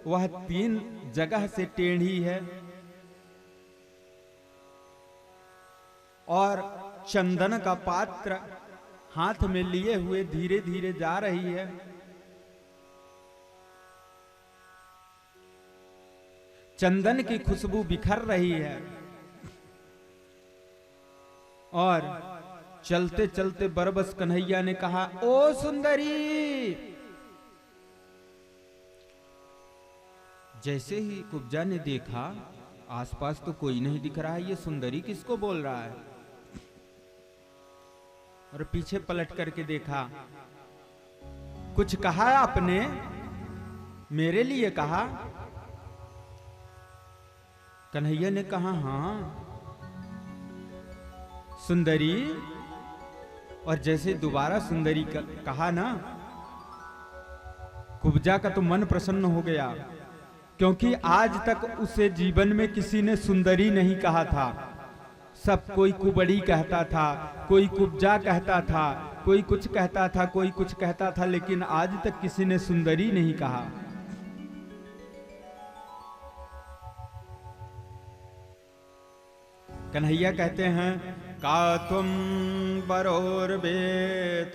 A: वह 3 जगह से टेढ़ी है और चंदन का पात्र हाथ में लिए हुए धीरे धीरे जा रही है। चंदन की खुशबू बिखर रही है और चलते चलते बरबस कन्हैया ने कहा, ओ सुंदरी। जैसे ही कुब्जा ने देखा आसपास तो कोई नहीं दिख रहा है, ये सुंदरी किसको बोल रहा है? और पीछे पलट करके देखा, कुछ कहा आपने? मेरे लिए कहा? कन्हैया ने कहा, हाँ सुंदरी। और जैसे दोबारा सुंदरी कहा ना, कुब्जा का तो मन प्रसन्न हो गया, क्योंकि आज तक उसे जीवन में किसी ने सुंदरी नहीं कहा था। सब कोई कुबड़ी कहता था, कोई कुब्जा कहता था, कोई कुछ कहता था, कोई कुछ कहता था, लेकिन आज तक किसी ने सुंदरी नहीं कहा। कन्हैया कहते हैं, का तुम बरोर्वे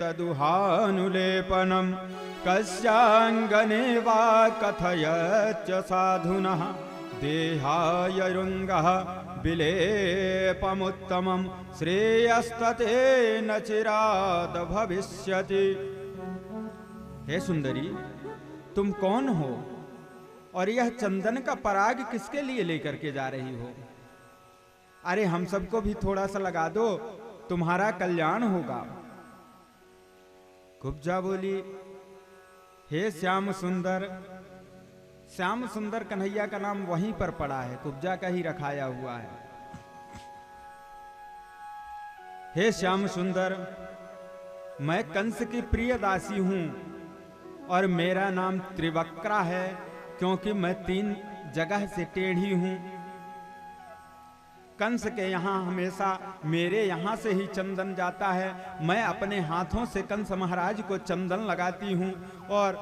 A: तदुहानुलेपनम कस्यांगने वा कथयच साधुनः देहायरुंगः विलेपमुत्तमं श्रेयस्ततेन चिराद भविष्यति। हे सुंदरी, तुम कौन हो और यह चंदन का पराग किसके लिए लेकर के जा रही हो? अरे हम सबको भी थोड़ा सा लगा दो, तुम्हारा कल्याण होगा। कुब्जा बोली, हे श्याम सुंदर। श्याम सुंदर कन्हैया का नाम वहीं पर पड़ा है, कुब्जा का ही रखाया हुआ है। हे श्याम सुंदर, मैं कंस की प्रिय दासी हूं और मेरा नाम त्रिवक्रा है, क्योंकि मैं 3 जगह से टेढ़ी हूं। कंस के यहाँ हमेशा मेरे यहाँ से ही चंदन जाता है, मैं अपने हाथों से कंस महाराज को चंदन लगाती हूँ और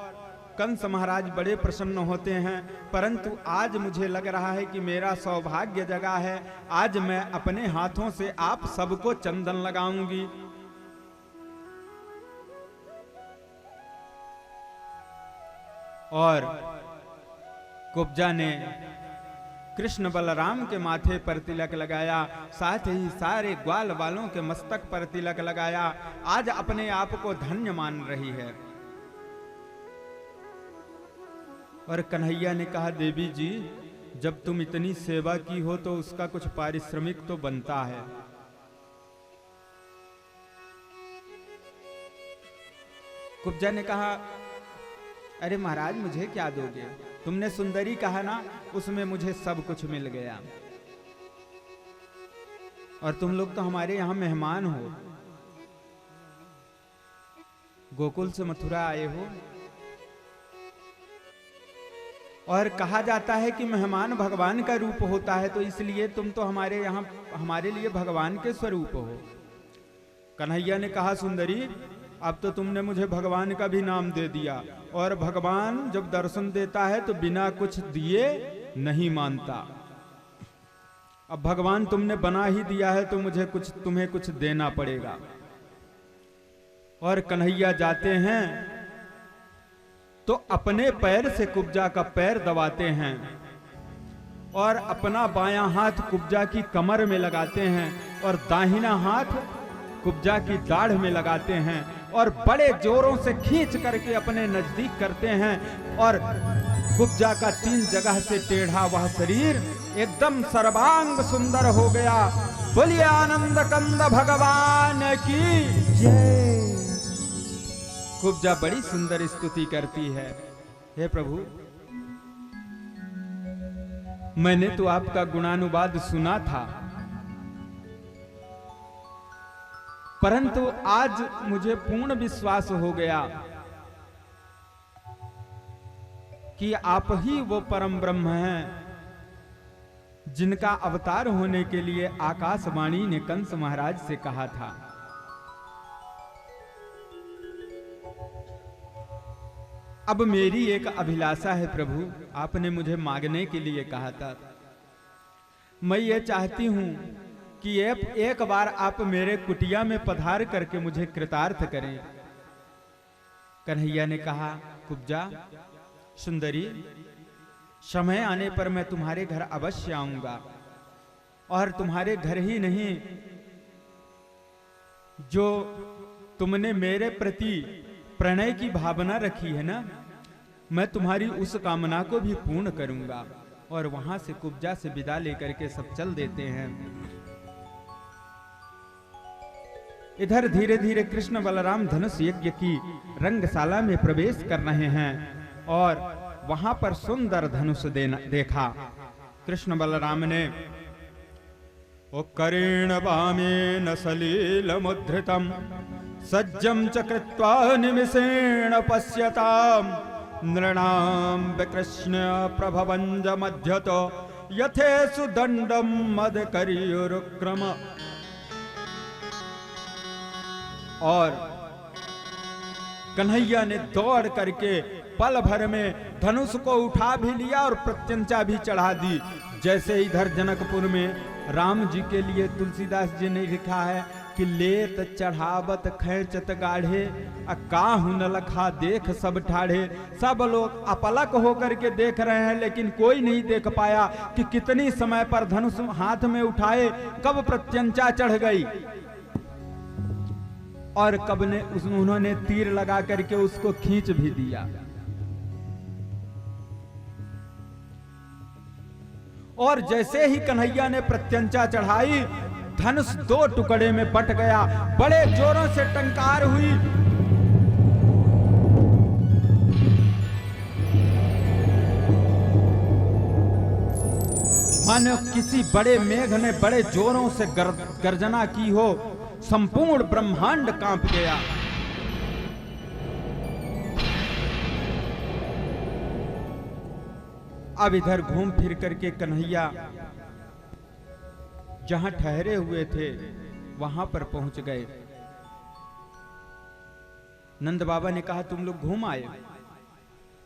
A: कंस महाराज बड़े प्रसन्न होते हैं। परंतु आज मुझे लग रहा है कि मेरा सौभाग्य जगा है, आज मैं अपने हाथों से आप सबको चंदन लगाऊंगी। और कुब्जा ने कृष्ण बलराम के माथे पर तिलक लगाया, साथ ही सारे ग्वाल वालों के मस्तक पर तिलक लगाया। आज अपने आप को धन्य मान रही है। और कन्हैया ने कहा, देवी जी जब तुम इतनी सेवा की हो तो उसका कुछ पारिश्रमिक तो बनता है। कुब्जा ने कहा, अरे महाराज मुझे क्या दोगे, तुमने सुंदरी कहा ना, उसमें मुझे सब कुछ मिल गया, और तुम लोग तो हमारे यहां मेहमान हो, गोकुल से मथुरा आए हो, और कहा जाता है कि मेहमान भगवान का रूप होता है, तो इसलिए तुम तो हमारे यहां हमारे लिए भगवान के स्वरूप हो। कन्हैया ने कहा, सुंदरी अब तो तुमने मुझे भगवान का भी नाम दे दिया, और भगवान जब दर्शन देता है तो बिना कुछ दिए नहीं मानता। अब भगवान तुमने बना ही दिया है तो मुझे तुम्हें कुछ देना पड़ेगा। और कन्हैया जाते हैं तो अपने पैर से कुब्जा का पैर दबाते हैं और अपना बायां हाथ कुब्जा की कमर में लगाते हैं और दाहिना हाथ कुब्जा की दाढ़ में लगाते हैं और बड़े जोरों से खींच करके अपने नजदीक करते हैं, और कुब्जा का 3 जगह से टेढ़ा वह शरीर एकदम सर्वांग सुंदर हो गया। बोलिए आनंद कंद भगवान की जय। कुब्जा बड़ी सुंदर स्तुति करती है, हे प्रभु मैंने तो आपका गुणानुवाद सुना था, परंतु आज मुझे पूर्ण विश्वास हो गया कि आप ही वो परम ब्रह्म हैं जिनका अवतार होने के लिए आकाशवाणी ने कंस महाराज से कहा था। अब मेरी एक अभिलाषा है प्रभु, आपने मुझे मांगने के लिए कहा था। मैं ये चाहती हूं कि एक बार आप मेरे कुटिया में पधार करके मुझे कृतार्थ करें। कन्हैया ने कहा, कुब्जा सुंदरी समय आने पर मैं तुम्हारे घर अवश्य आऊंगा, और तुम्हारे घर ही नहीं, जो तुमने मेरे प्रति प्रणय की भावना रखी है ना, मैं तुम्हारी उस कामना को भी पूर्ण करूंगा। और वहां से कुब्जा से विदा लेकर के सब चल देते हैं। इधर धीरे धीरे कृष्ण बलराम धनुष यज्ञ की रंगशाला में प्रवेश कर रहे हैं और वहां पर सुंदर धनुष देखा। कृष्ण बलराम ने ओ करेण वामेन सलील मुद्रितम सज्जम च कृत्वा निमिषेण पश्यताम नृणाम विकृष्ण प्रभवंज मध्यतो यथेषु दंडम मद करियुरुक्रम। और कन्हैया ने दौड़ करके पल भर में धनुष को उठा भी लिया और प्रत्यंचा भी चढ़ा दी। जैसे इधर जनकपुर में राम जी के लिए तुलसीदास जी ने लिखा है कि लेत चढ़ावत खैचत गाढ़े काहू न लखा देख सब ठाढ़े। सब लोग अपलक होकर के देख रहे हैं, लेकिन कोई नहीं देख पाया कि कितनी समय पर धनुष हाथ में उठाए, कब प्रत्यंचा चढ़ गई और कब ने उन्होंने तीर लगा करके उसको खींच भी दिया। और जैसे ही कन्हैया ने प्रत्यंचा चढ़ाई, धनुष 2 टुकड़े में बट गया। बड़े जोरों से टंकार हुई। मानो किसी बड़े मेघ ने बड़े जोरों से गर्जना की हो, संपूर्ण ब्रह्मांड कांप गया। अब इधर घूम फिर करके कन्हैया जहां ठहरे हुए थे वहां पर पहुंच गए। नंद बाबा ने कहा, तुम लोग घूम आए?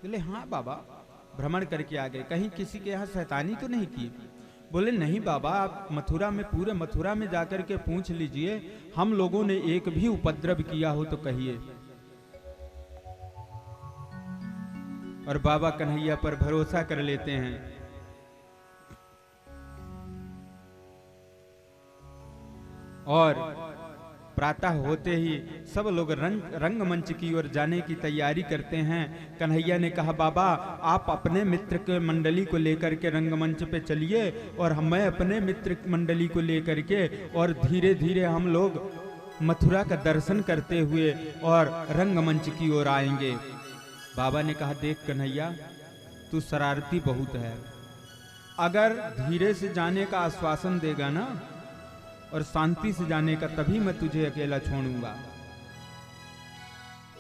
A: बोले, हाँ बाबा, भ्रमण करके आ गए। कहीं किसी के यहां शैतानी तो नहीं की? बोले, नहीं बाबा, आप मथुरा में, पूरे मथुरा में जाकर के पूछ लीजिए, हम लोगों ने एक भी उपद्रव किया हो तो कहिए। और बाबा कन्हैया पर भरोसा कर लेते हैं। और प्रातः होते ही सब लोग रंगमंच की ओर जाने की तैयारी करते हैं। कन्हैया ने कहा, बाबा आप अपने मित्र के मंडली को लेकर के रंगमंच पे चलिए और मैं अपने मित्र मंडली को लेकर के, और धीरे धीरे हम लोग मथुरा का दर्शन करते हुए और रंगमंच की ओर आएंगे। बाबा ने कहा, देख कन्हैया तू शरारती बहुत है, अगर धीरे से जाने का आश्वासन देगा ना और शांति से जाने का, तभी मैं तुझे अकेला छोड़ूंगा।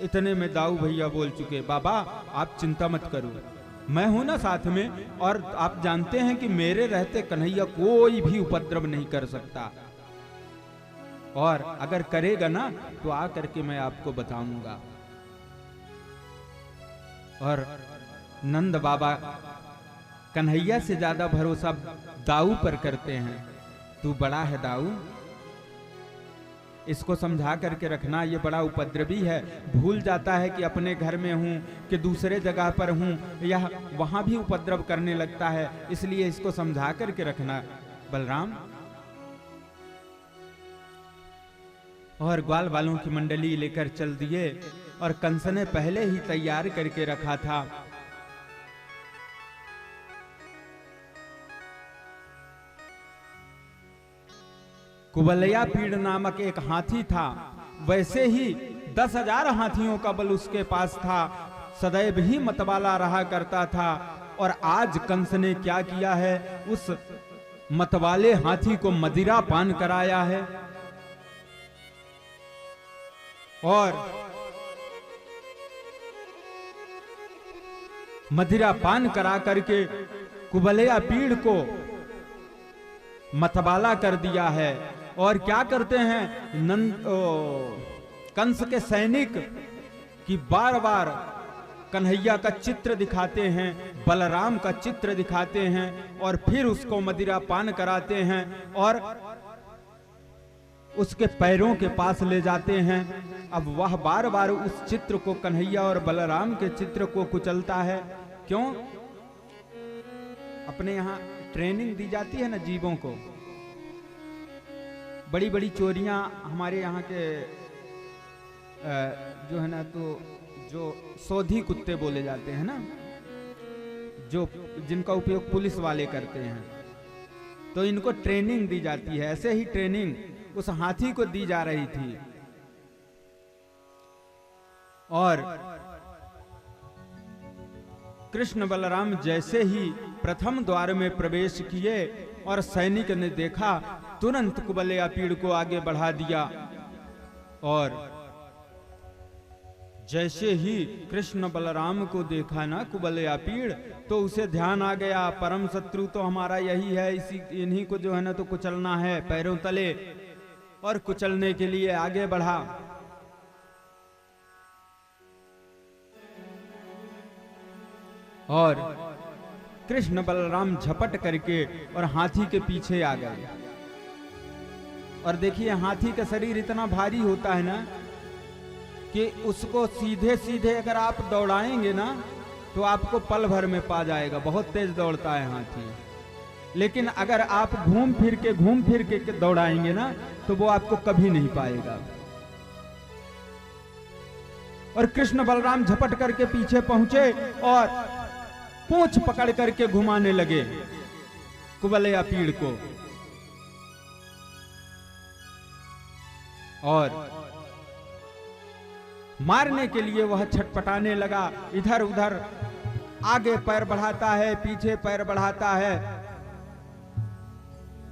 A: इतने में दाऊ भैया बोल चुके, बाबा आप चिंता मत करो, मैं हूं ना साथ में, और आप जानते हैं कि मेरे रहते कन्हैया कोई भी उपद्रव नहीं कर सकता, और अगर करेगा ना तो आ करके मैं आपको बताऊंगा। और नंद बाबा कन्हैया से ज्यादा भरोसा दाऊ पर करते हैं। तू बड़ा है दाऊ, इसको समझा करके रखना, ये बड़ा उपद्रवी है, भूल जाता है कि अपने घर में हूं कि दूसरे जगह पर हूं, यह वहां भी उपद्रव करने लगता है, इसलिए इसको समझा करके रखना बलराम। और ग्वाल वालों की मंडली लेकर चल दिए, और कंस ने पहले ही तैयार करके रखा था। कुबलया पीड़ नामक एक हाथी था, वैसे ही 10,000 हाथियों का बल उसके पास था, सदैव ही मतवाला रहा करता था। और आज कंस ने क्या किया है, उस मतवाले हाथी को मदिरा पान कराया है, और मदिरा पान करा करके कुबलया पीड़ को मतवाला कर दिया है। और क्या करते हैं, कंस के सैनिक की बार बार कन्हैया का चित्र दिखाते हैं, बलराम का चित्र दिखाते हैं, और फिर उसको मदिरा पान कराते हैं और उसके पैरों के पास ले जाते हैं। अब वह बार बार उस चित्र को, कन्हैया और बलराम के चित्र को कुचलता है। क्यों? अपने यहाँ ट्रेनिंग दी जाती है ना जीवों को, बड़ी बड़ी चोरियां हमारे यहाँ के जो है ना, तो जो सोधी कुत्ते बोले जाते हैं ना, जो जिनका उपयोग पुलिस वाले करते हैं, तो इनको ट्रेनिंग दी जाती है। ऐसे ही ट्रेनिंग उस हाथी को दी जा रही थी। और कृष्ण बलराम जैसे ही प्रथम द्वार में प्रवेश किए और सैनिक ने देखा, तुरंत कुबलया पीड़ को आगे बढ़ा दिया। और जैसे ही कृष्ण बलराम को देखा ना कुबलया पीड़, तो उसे ध्यान आ गया, परम शत्रु तो हमारा यही है, इन्हीं को जो है ना तो कुचलना है पैरों तले, और कुचलने के लिए आगे बढ़ा। और कृष्ण बलराम झपट करके और हाथी के पीछे आ गए। और देखिए हाथी का शरीर इतना भारी होता है ना कि उसको सीधे सीधे अगर आप दौड़ाएंगे ना तो आपको पल भर में पा जाएगा, बहुत तेज दौड़ता है हाथी। लेकिन अगर आप घूम फिर के दौड़ाएंगे ना तो वो आपको कभी नहीं पाएगा। और कृष्ण बलराम झपट करके पीछे पहुंचे और पूंछ पकड़ करके घुमाने लगे कुबलया पीड़ को। और मारने के लिए वह छटपटाने लगा, इधर उधर आगे पैर बढ़ाता है, पीछे पैर बढ़ाता है,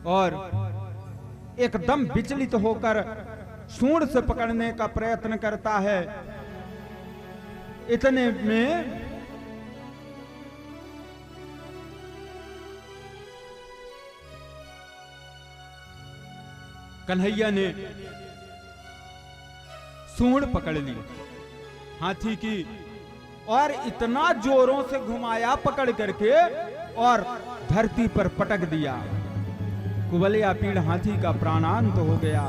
A: और एकदम विचलित होकर सूंड से पकड़ने का प्रयत्न करता है। इतने में कन्हैया ने सूंड पकड़ ली हाथी की और इतना जोरों से घुमाया पकड़ करके और धरती पर पटक दिया। कुबलया पीड़ हाथी का प्राणांत तो हो गया।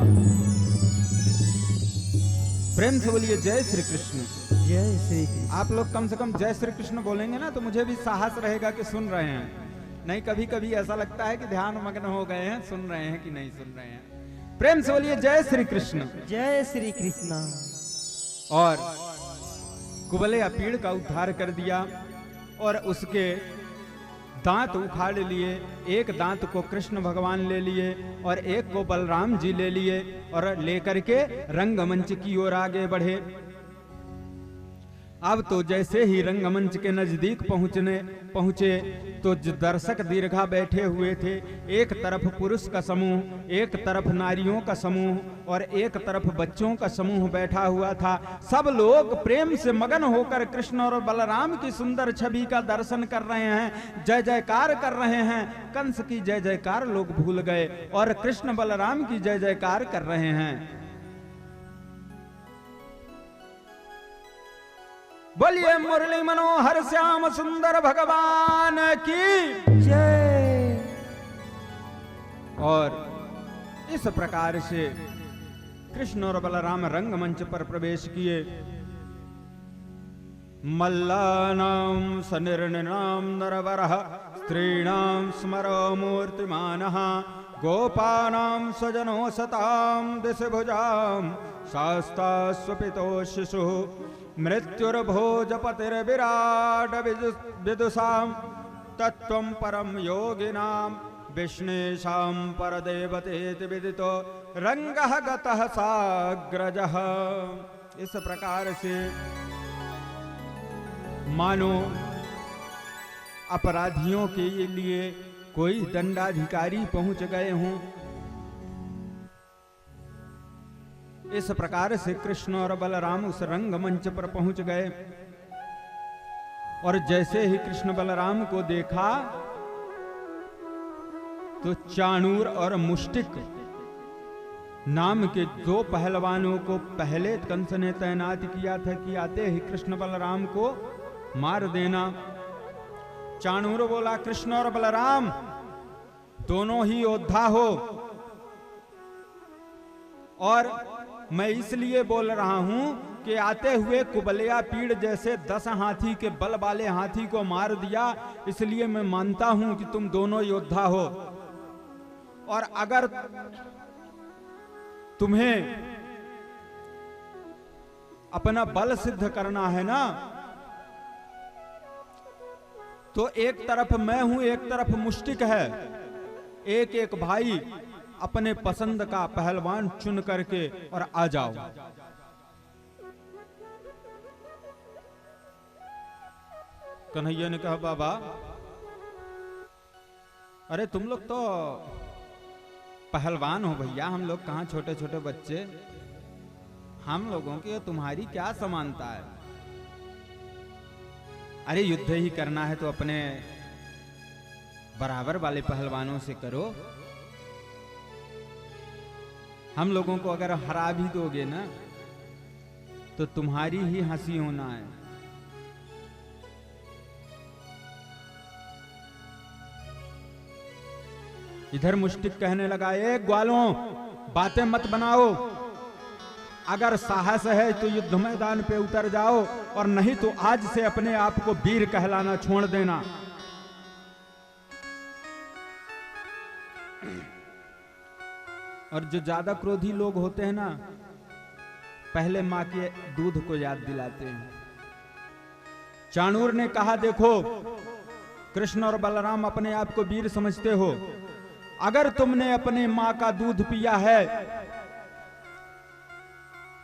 A: प्रेम से बोलिए जय श्री कृष्ण।
B: जय श्री कृष्ण।
A: आप लोग कम से कम जय श्री कृष्ण बोलेंगे ना तो मुझे भी साहस रहेगा कि सुन रहे हैं। नहीं कभी कभी ऐसा लगता है कि ध्यान मग्न हो गए हैं, सुन रहे हैं कि नहीं सुन रहे हैं। प्रेम से बोलिए जय श्री कृष्ण।
B: जय श्री कृष्ण।
A: और कुबलया पीड़ का उद्धार कर दिया और उसके दांत उखाड़ लिए। एक दांत को कृष्ण भगवान ले लिए और एक को बलराम जी ले लिए और लेकर के रंगमंच की ओर आगे बढ़े। अब तो जैसे ही रंगमंच के नजदीक पहुंचे तो दर्शक दीर्घा बैठे हुए थे। एक तरफ पुरुष का समूह, एक तरफ नारियों का समूह और एक तरफ बच्चों का समूह बैठा हुआ था। सब लोग प्रेम से मगन होकर कृष्ण और बलराम की सुंदर छवि का दर्शन कर रहे हैं, जय जयकार कर रहे हैं। कंस की जय जयकार लोग भूल गए और कृष्ण बलराम की जय जयकार कर रहे हैं। बोलिए मुरली मनोहर श्याम सुंदर भगवान की
B: जय।
A: और इस प्रकार से कृष्ण और बलराम रंगमंच पर प्रवेश किए। मल्लानां सनिर्णिनां नरवरः स्त्रीणां स्मरो मूर्तिमानः गोपानां स्वजनो सतां दिशभुजां शास्ता स्वपितो शिशुः मृत्युर्भोजपतिर्विराट विदुषां तत्त्वं परम योगिनां विष्णेशां परदेवतेति विदितो रंगः गतः साग्रजः। इस प्रकार से मानो अपराधियों के लिए कोई दंडाधिकारी पहुंच गए हों। इस प्रकार से कृष्ण और बलराम उस रंगमंच पर पहुंच गए और जैसे ही कृष्ण बलराम को देखा तो चाणूर और मुष्टिक नाम के दो पहलवानों को पहले कंस ने तैनात किया था कि आते ही कृष्ण बलराम को मार देना। चाणूर बोला, कृष्ण और बलराम दोनों ही योद्धा हो और मैं इसलिए बोल रहा हूं कि आते हुए कुबलया पीड़ जैसे 10 हाथी के बल वाले हाथी को मार दिया, इसलिए मैं मानता हूं कि तुम दोनों योद्धा हो। और अगर तुम्हें अपना बल सिद्ध करना है ना, तो एक तरफ मैं हूं, एक तरफ मुष्टिक है। एक एक भाई अपने पसंद का पहलवान चुन करके और आ जाओ। कन्हैया ने कहा, बाबा अरे तुम लोग तो पहलवान हो भैया, हम लोग कहां छोटे छोटे बच्चे, हम लोगों की तुम्हारी क्या समानता है। अरे युद्ध ही करना है तो अपने बराबर वाले पहलवानों से करो। हम लोगों को अगर हरा भी दोगे ना तो तुम्हारी ही हंसी होना है। इधर मुष्टिक कहने लगा, एक ग्वालों बातें मत बनाओ, अगर साहस है तो युद्ध मैदान पे उतर जाओ और नहीं तो आज से अपने आप को वीर कहलाना छोड़ देना। और जो ज्यादा क्रोधी लोग होते हैं ना, पहले मां के दूध को याद दिलाते हैं। चाणूर ने कहा, देखो कृष्ण और बलराम अपने आप को वीर समझते हो, अगर तुमने अपने मां का दूध पिया है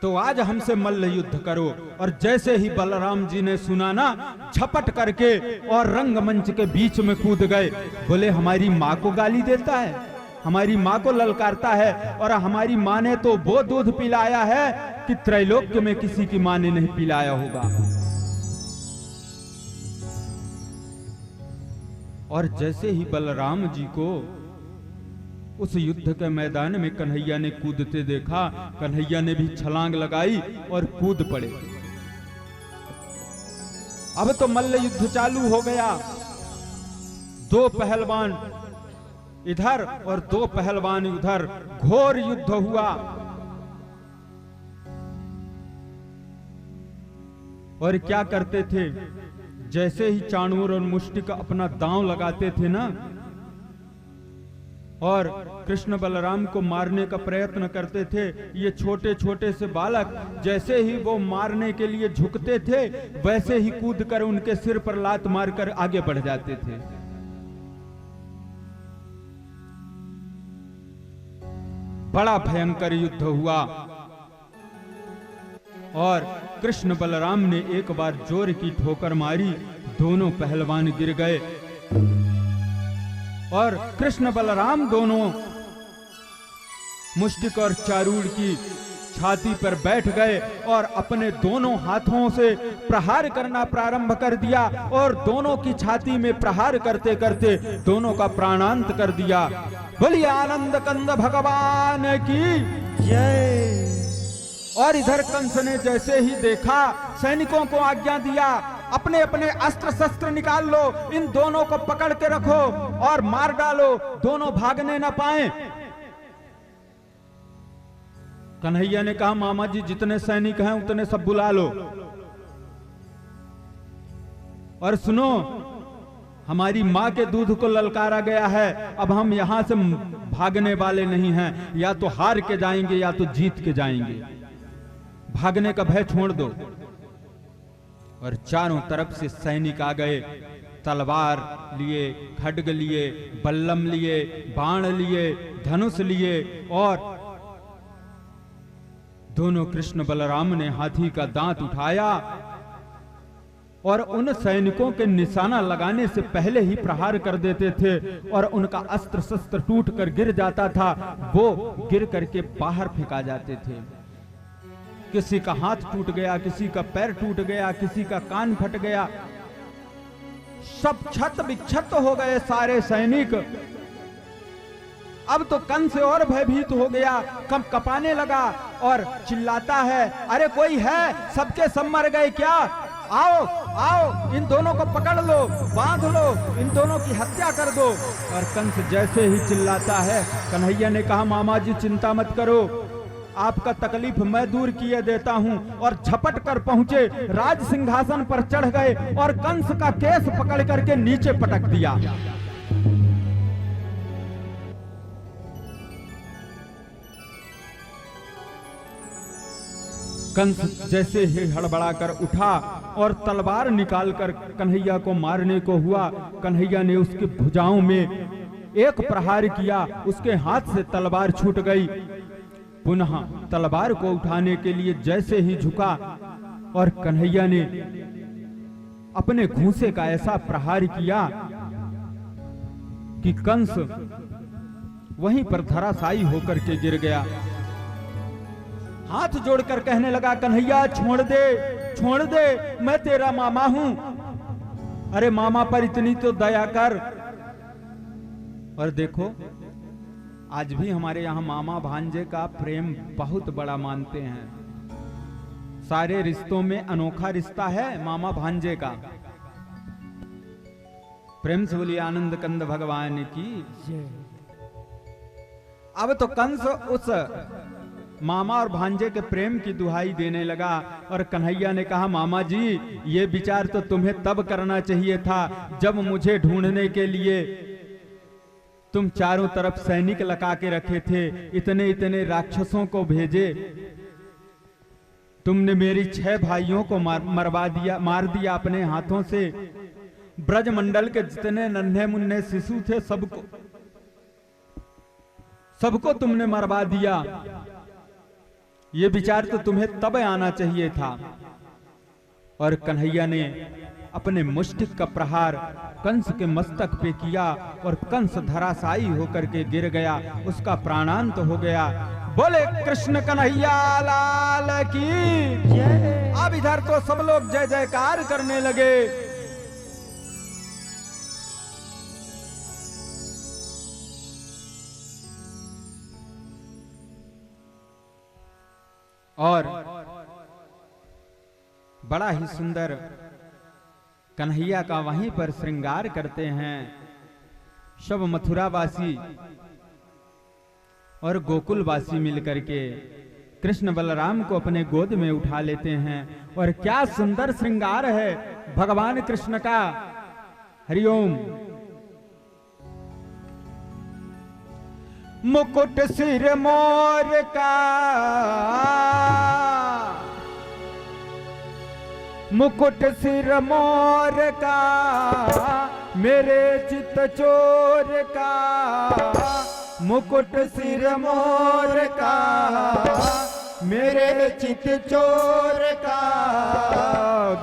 A: तो आज हमसे मल्ल युद्ध करो। और जैसे ही बलराम जी ने सुना ना, झपट करके और रंगमंच के बीच में कूद गए। बोले, हमारी मां को गाली देता है, हमारी मां को ललकारता है, और हमारी मां ने तो वो दूध पिलाया है कि त्रैलोक्य में किसी की मां ने नहीं पिलाया होगा। और जैसे ही बलराम जी को उस युद्ध के मैदान में कन्हैया ने कूदते देखा, कन्हैया ने भी छलांग लगाई और कूद पड़े। अब तो मल्ल युद्ध चालू हो गया। 2 पहलवान इधर और 2 पहलवान उधर, घोर युद्ध हुआ। और क्या करते थे, जैसे ही चाणूर और मुष्टिक अपना दांव लगाते थे ना, और कृष्ण बलराम को मारने का प्रयत्न करते थे। ये छोटे छोटे से बालक जैसे ही वो मारने के लिए झुकते थे वैसे ही कूदकर उनके सिर पर लात मारकर आगे बढ़ जाते थे। बड़ा भयंकर युद्ध हुआ और कृष्ण बलराम ने एक बार जोर की ठोकर मारी, दोनों पहलवान गिर गए और कृष्ण बलराम दोनों मुष्टिक और चारूढ़ की छाती पर बैठ गए और अपने दोनों हाथों से प्रहार करना प्रारंभ कर दिया और दोनों की छाती में प्रहार करते करते दोनों का प्राणांत कर दिया। बोलिए आनंद कंद भगवान की
B: जय।
A: और इधर कंस ने जैसे ही देखा सैनिकों को आज्ञा दिया, अपने अपने अस्त्र शस्त्र निकाल लो, इन दोनों को पकड़ के रखो और मार डालो, दोनों भागने न पाए। कन्हैया ने कहा मामा जी जितने सैनिक हैं उतने सब बुला लो और सुनो, हमारी माँ के दूध को ललकारा गया है, अब हम यहां से भागने वाले नहीं हैं, या तो हार के जाएंगे या तो जीत के जाएंगे, भागने का भय छोड़ दो। और चारों तरफ से सैनिक आ गए, तलवार लिए, खड्ग लिए, बल्लम लिए, बाण लिए, धनुष लिए और दोनों कृष्ण बलराम ने हाथी का दांत उठाया और उन सैनिकों के निशाना लगाने से पहले ही प्रहार कर देते थे और उनका अस्त्र शस्त्र टूट कर गिर जाता था, वो गिर करके बाहर फेंका जाते थे। किसी का हाथ टूट गया, किसी का पैर टूट गया, किसी का कान फट गया, सब छत विक्षत हो गए सारे सैनिक। अब तो कंस और भयभीत हो गया, कब कपाने लगा और चिल्लाता है, अरे कोई है, सबके सब मर गए क्या? आओ आओ, इन दोनों को पकड़ लो, बांध लो, इन दोनों की हत्या कर दो। और कंस जैसे ही चिल्लाता है, कन्हैया ने कहा मामा जी चिंता मत करो, आपका तकलीफ मैं दूर किए देता हूं। और झपट कर पहुंचे, राज सिंहासन पर चढ़ गए और कंस का केस पकड़ करके नीचे पटक दिया। कंस जैसे ही हड़बड़ाकर उठा और तलवार निकालकर कन्हैया को मारने को हुआ, कन्हैया ने उसकी भुजाओं में एक प्रहार किया, उसके हाथ से तलवार छूट गई। पुनः तलवार को उठाने के लिए जैसे ही झुका और कन्हैया ने अपने घूंसे का ऐसा प्रहार किया कि कंस वहीं पर धराशायी होकर के गिर गया। हाथ जोड़कर कहने लगा, कन्हैया छोड़ दे, मैं तेरा मामा हूं, अरे मामा पर इतनी तो दया कर। और देखो आज भी हमारे यहाँ मामा भांजे का प्रेम बहुत बड़ा मानते हैं, सारे रिश्तों में अनोखा रिश्ता है मामा भांजे का। प्रेम से बोलिए आनंद कंद भगवान की। अब तो कंस उस मामा और भांजे के प्रेम की दुहाई देने लगा और कन्हैया ने कहा मामा जी ये विचार तो तुम्हें तब करना चाहिए था जब मुझे ढूंढने के लिए तुम चारों तरफ सैनिक लगा के रखे थे, इतने इतने राक्षसों को भेजे, तुमने मेरी 6 भाइयों को मार दिया अपने हाथों से। ब्रजमंडल के जितने नन्हे मुन्ने शिशु थे सबको तुमने मरवा दिया। ये विचार तो तुम्हें तब आना चाहिए था। और कन्हैया ने अपने मुष्टिक का प्रहार कंस के मस्तक पे किया और कंस धराशायी होकर के गिर गया, उसका प्राणांत हो गया। बोले कृष्ण कन्हैया लाल की जय। अब इधर तो सब लोग जय जयकार करने लगे। और बड़ा ही सुंदर कन्हैया का वहीं पर श्रृंगार करते हैं सब मथुरावासी और गोकुलवासी मिलकर के कृष्ण बलराम को अपने गोद में उठा लेते हैं। और क्या सुंदर श्रृंगार है भगवान कृष्ण का। हरिओम। मुकुट सिर मोर का, मुकुट सिर मोर का, मेरे चित चोर का, मुकुट सिर मोर का, मेरे चित चोर का।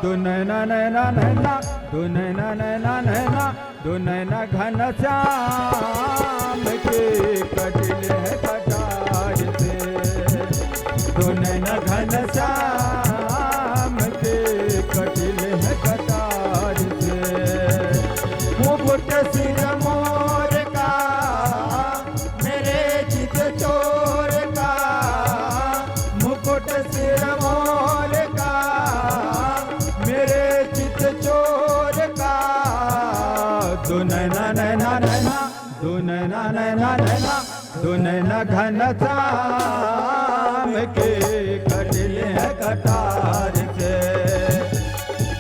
A: दो नैना नैना नैना, दो नैना नैना नैना, दो नैना घन श्याम के कटिल है कटार से, दो नैना घन श्याम के कटिल है कटार से। मुकुट सिर मोर का, मेरे चित चोर का, मुकुट सिर मोर का, मेरे चित चोर का। दो नैना नैना नैना, दो नैना नैना नैना, दो नैना घन श्याम के कटिल है कटार से,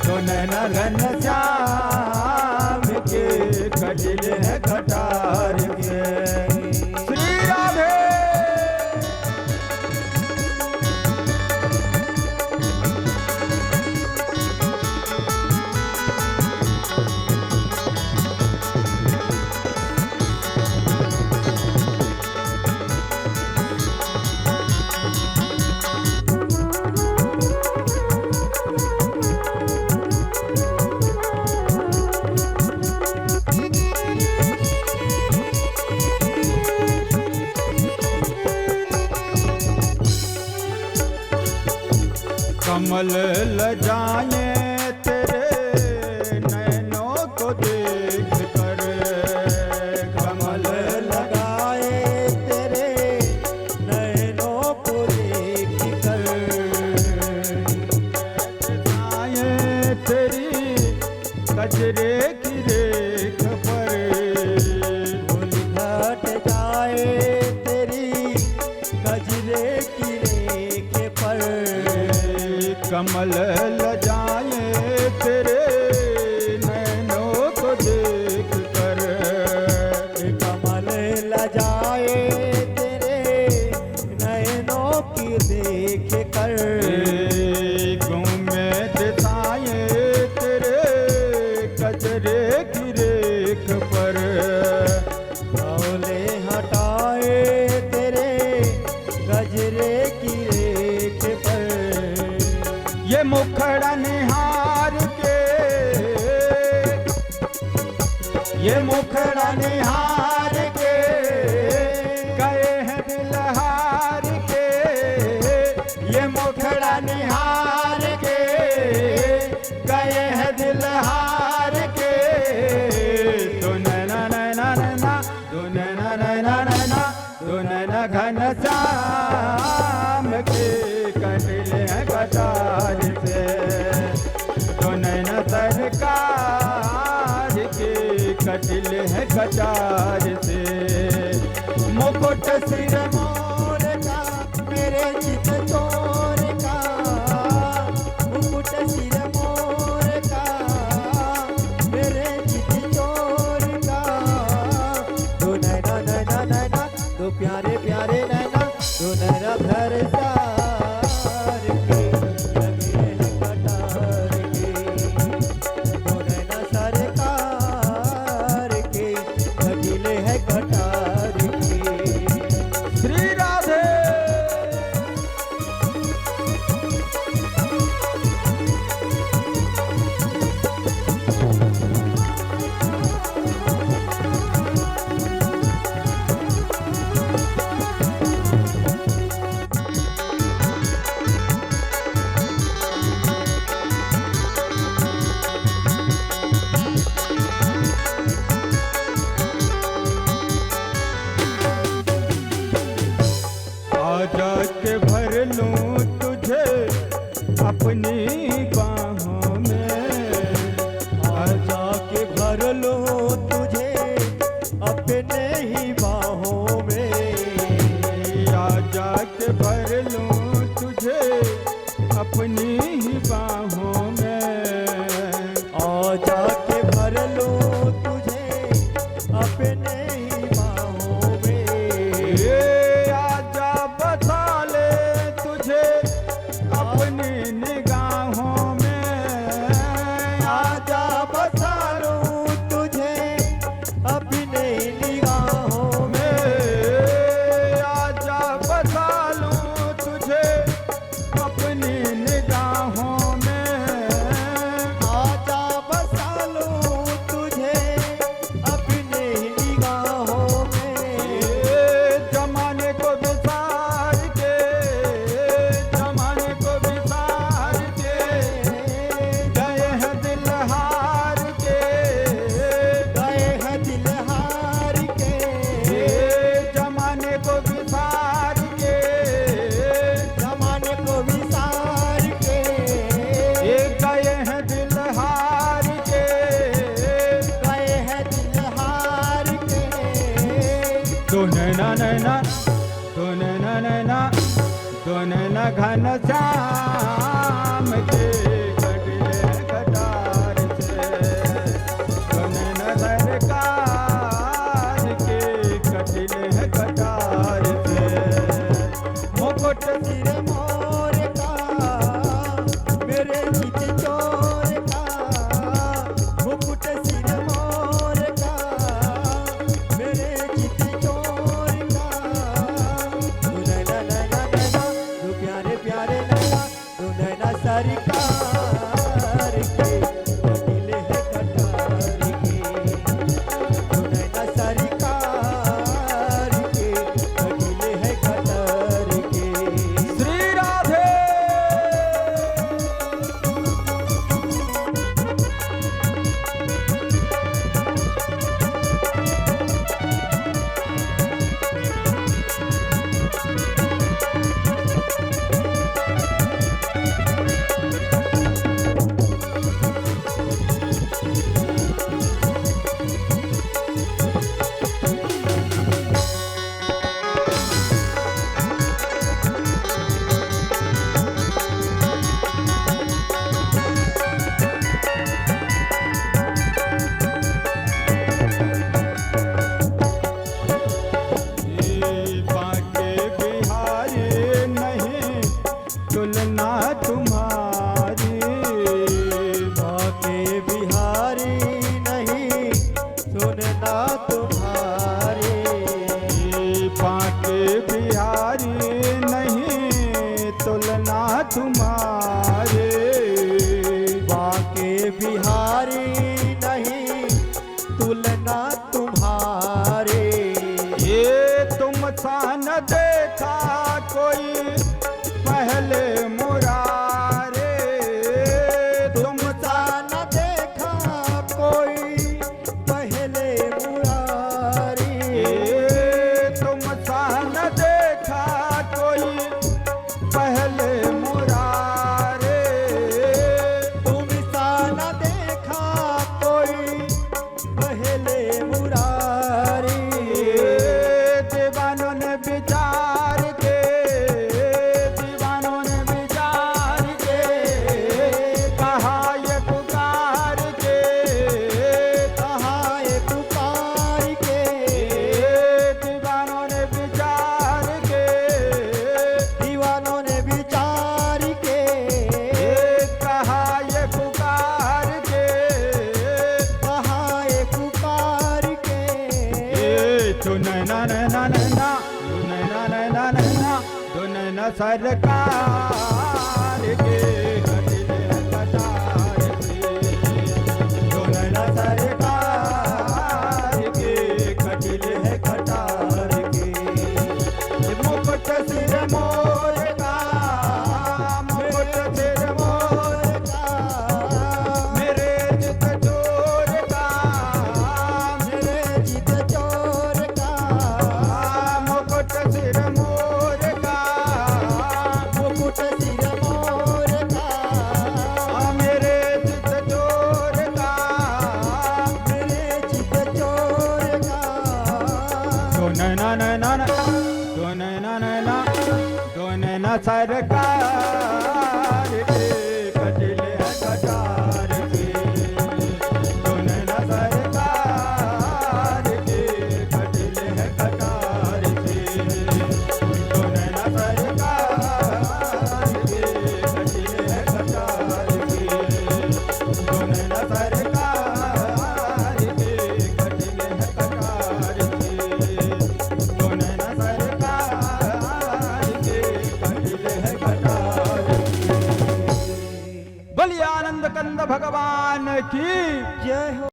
A: दो नैना घन श्याम के कटिल है कटार के। श्री राधे। कमल लजाए तेरे नैनों को देख कर, कमल लगाए तेरे नैनों को देख कर, आए तेरी कजरे की रेख पर, फूल घट जाए तेरी कजरे की रेख पर। कमल लजाए तेरे नैनों को देख कर, कमल लजाए तेरे नैनों की देख कर। घूमे दिशाए तेरे कजरे की रेख पर, बावले हटाए तेरे गजरे की रेख पर। ये मुखड़ा निहार के, ये मुखड़ा निहार के, गए हैं दिल हार के, ये मुखड़ा निहार के, गए हैं दिल हार के। दो नैना नैना नैना, दो नैना नैना नैना, दो नैना घन श्याम के कटिल है कटार से, दो नैना सरकार के कटिल है कटार से। मुकुट सिर मोर का, मेरे चित चोर का, मुकुट सिर मोर का, मेरे चित चोर का। दो नैना नैना नैना, दो प्यारे प्यारे नैना, दो नैना भर सार के लगे हैं कटार के, दो नैना सरकार के लगिले है कटार के। श्री राधे। आजा के भर लूं तुझे अपनी बाहों में, आजा के भर लूं तुझे अपने ही बाहों में, आजा के भर लूं तुझे अपनी ही बाहों में, आजा के भर लूं तुझे अपने ही बाहों में। दो नैना नैना दो नैना नैना दो नैना घन श्याम के कटिले कटार से, दो नैना सरकार के कटिले कटार से। मुकुट
B: सिर मोर का मेरे चित चोर का, मुकुट सिर मोर का मेरे चित चोर का। तू नैना नैना नैना तू प्यारे प्यारे नैना, तू नैना सरकार के कटिले है कटार के, तू नैना सरकार के कटिले है कटार के।
A: श्री राधे। बाके बिहारी नहीं तुलना तुम्हारी,
B: बाके बिहारी नहीं सुनना तुम्हारी,
A: बाके बिहारी नहीं तुलना तुम्हारे,
B: बाके बिहारी नहीं तुलना तुम्हारे।
A: ये तुम सा न देखा कोई पहले मुरारे, तुम
B: सा न देखा कोई पहले मुरारी,
A: ये तुम सा न देखा कोई पहले मुरारे,
B: तुम सा न देखा कोई पहले मुरारी।
A: दीवानों ने विचार के, दीवानों ने विचार के कहा ये पुकार के,
B: कहा ये पुकार के,
A: दीवानों ने विचार के,
B: दीवानों ने विचार के
A: कहा ये पुकार के,
B: कहा ये पुकार के।
A: तो नैना नैना नैना तो नैना नैना नैना तो नैना सरकार के कटिले कटार के, तो नैना सरकार के कटिले है कटार के। मुकुट सिर मोर का, मुकुट सिर मोर का मेरे चित चोर का,
B: मेरे चित चोर का,
A: मुकुट सिर मोर का,
B: मुकुट सिर मोर का
A: मेरे चित चोर का,
B: मेरे चित चोर का।
A: दो नैना नैना दो नैना नैना दो नैना सरकार के कटिले कटार के, दो नैना सरकार के कटिले कटार के, दो नैना सरकार के कटिले कटार के, दो नैना सरकार के कटिले कटार के, दो नैना सरकार के कटिले कटार के। बलिया आनंद कंद भगवान की
B: जय हो।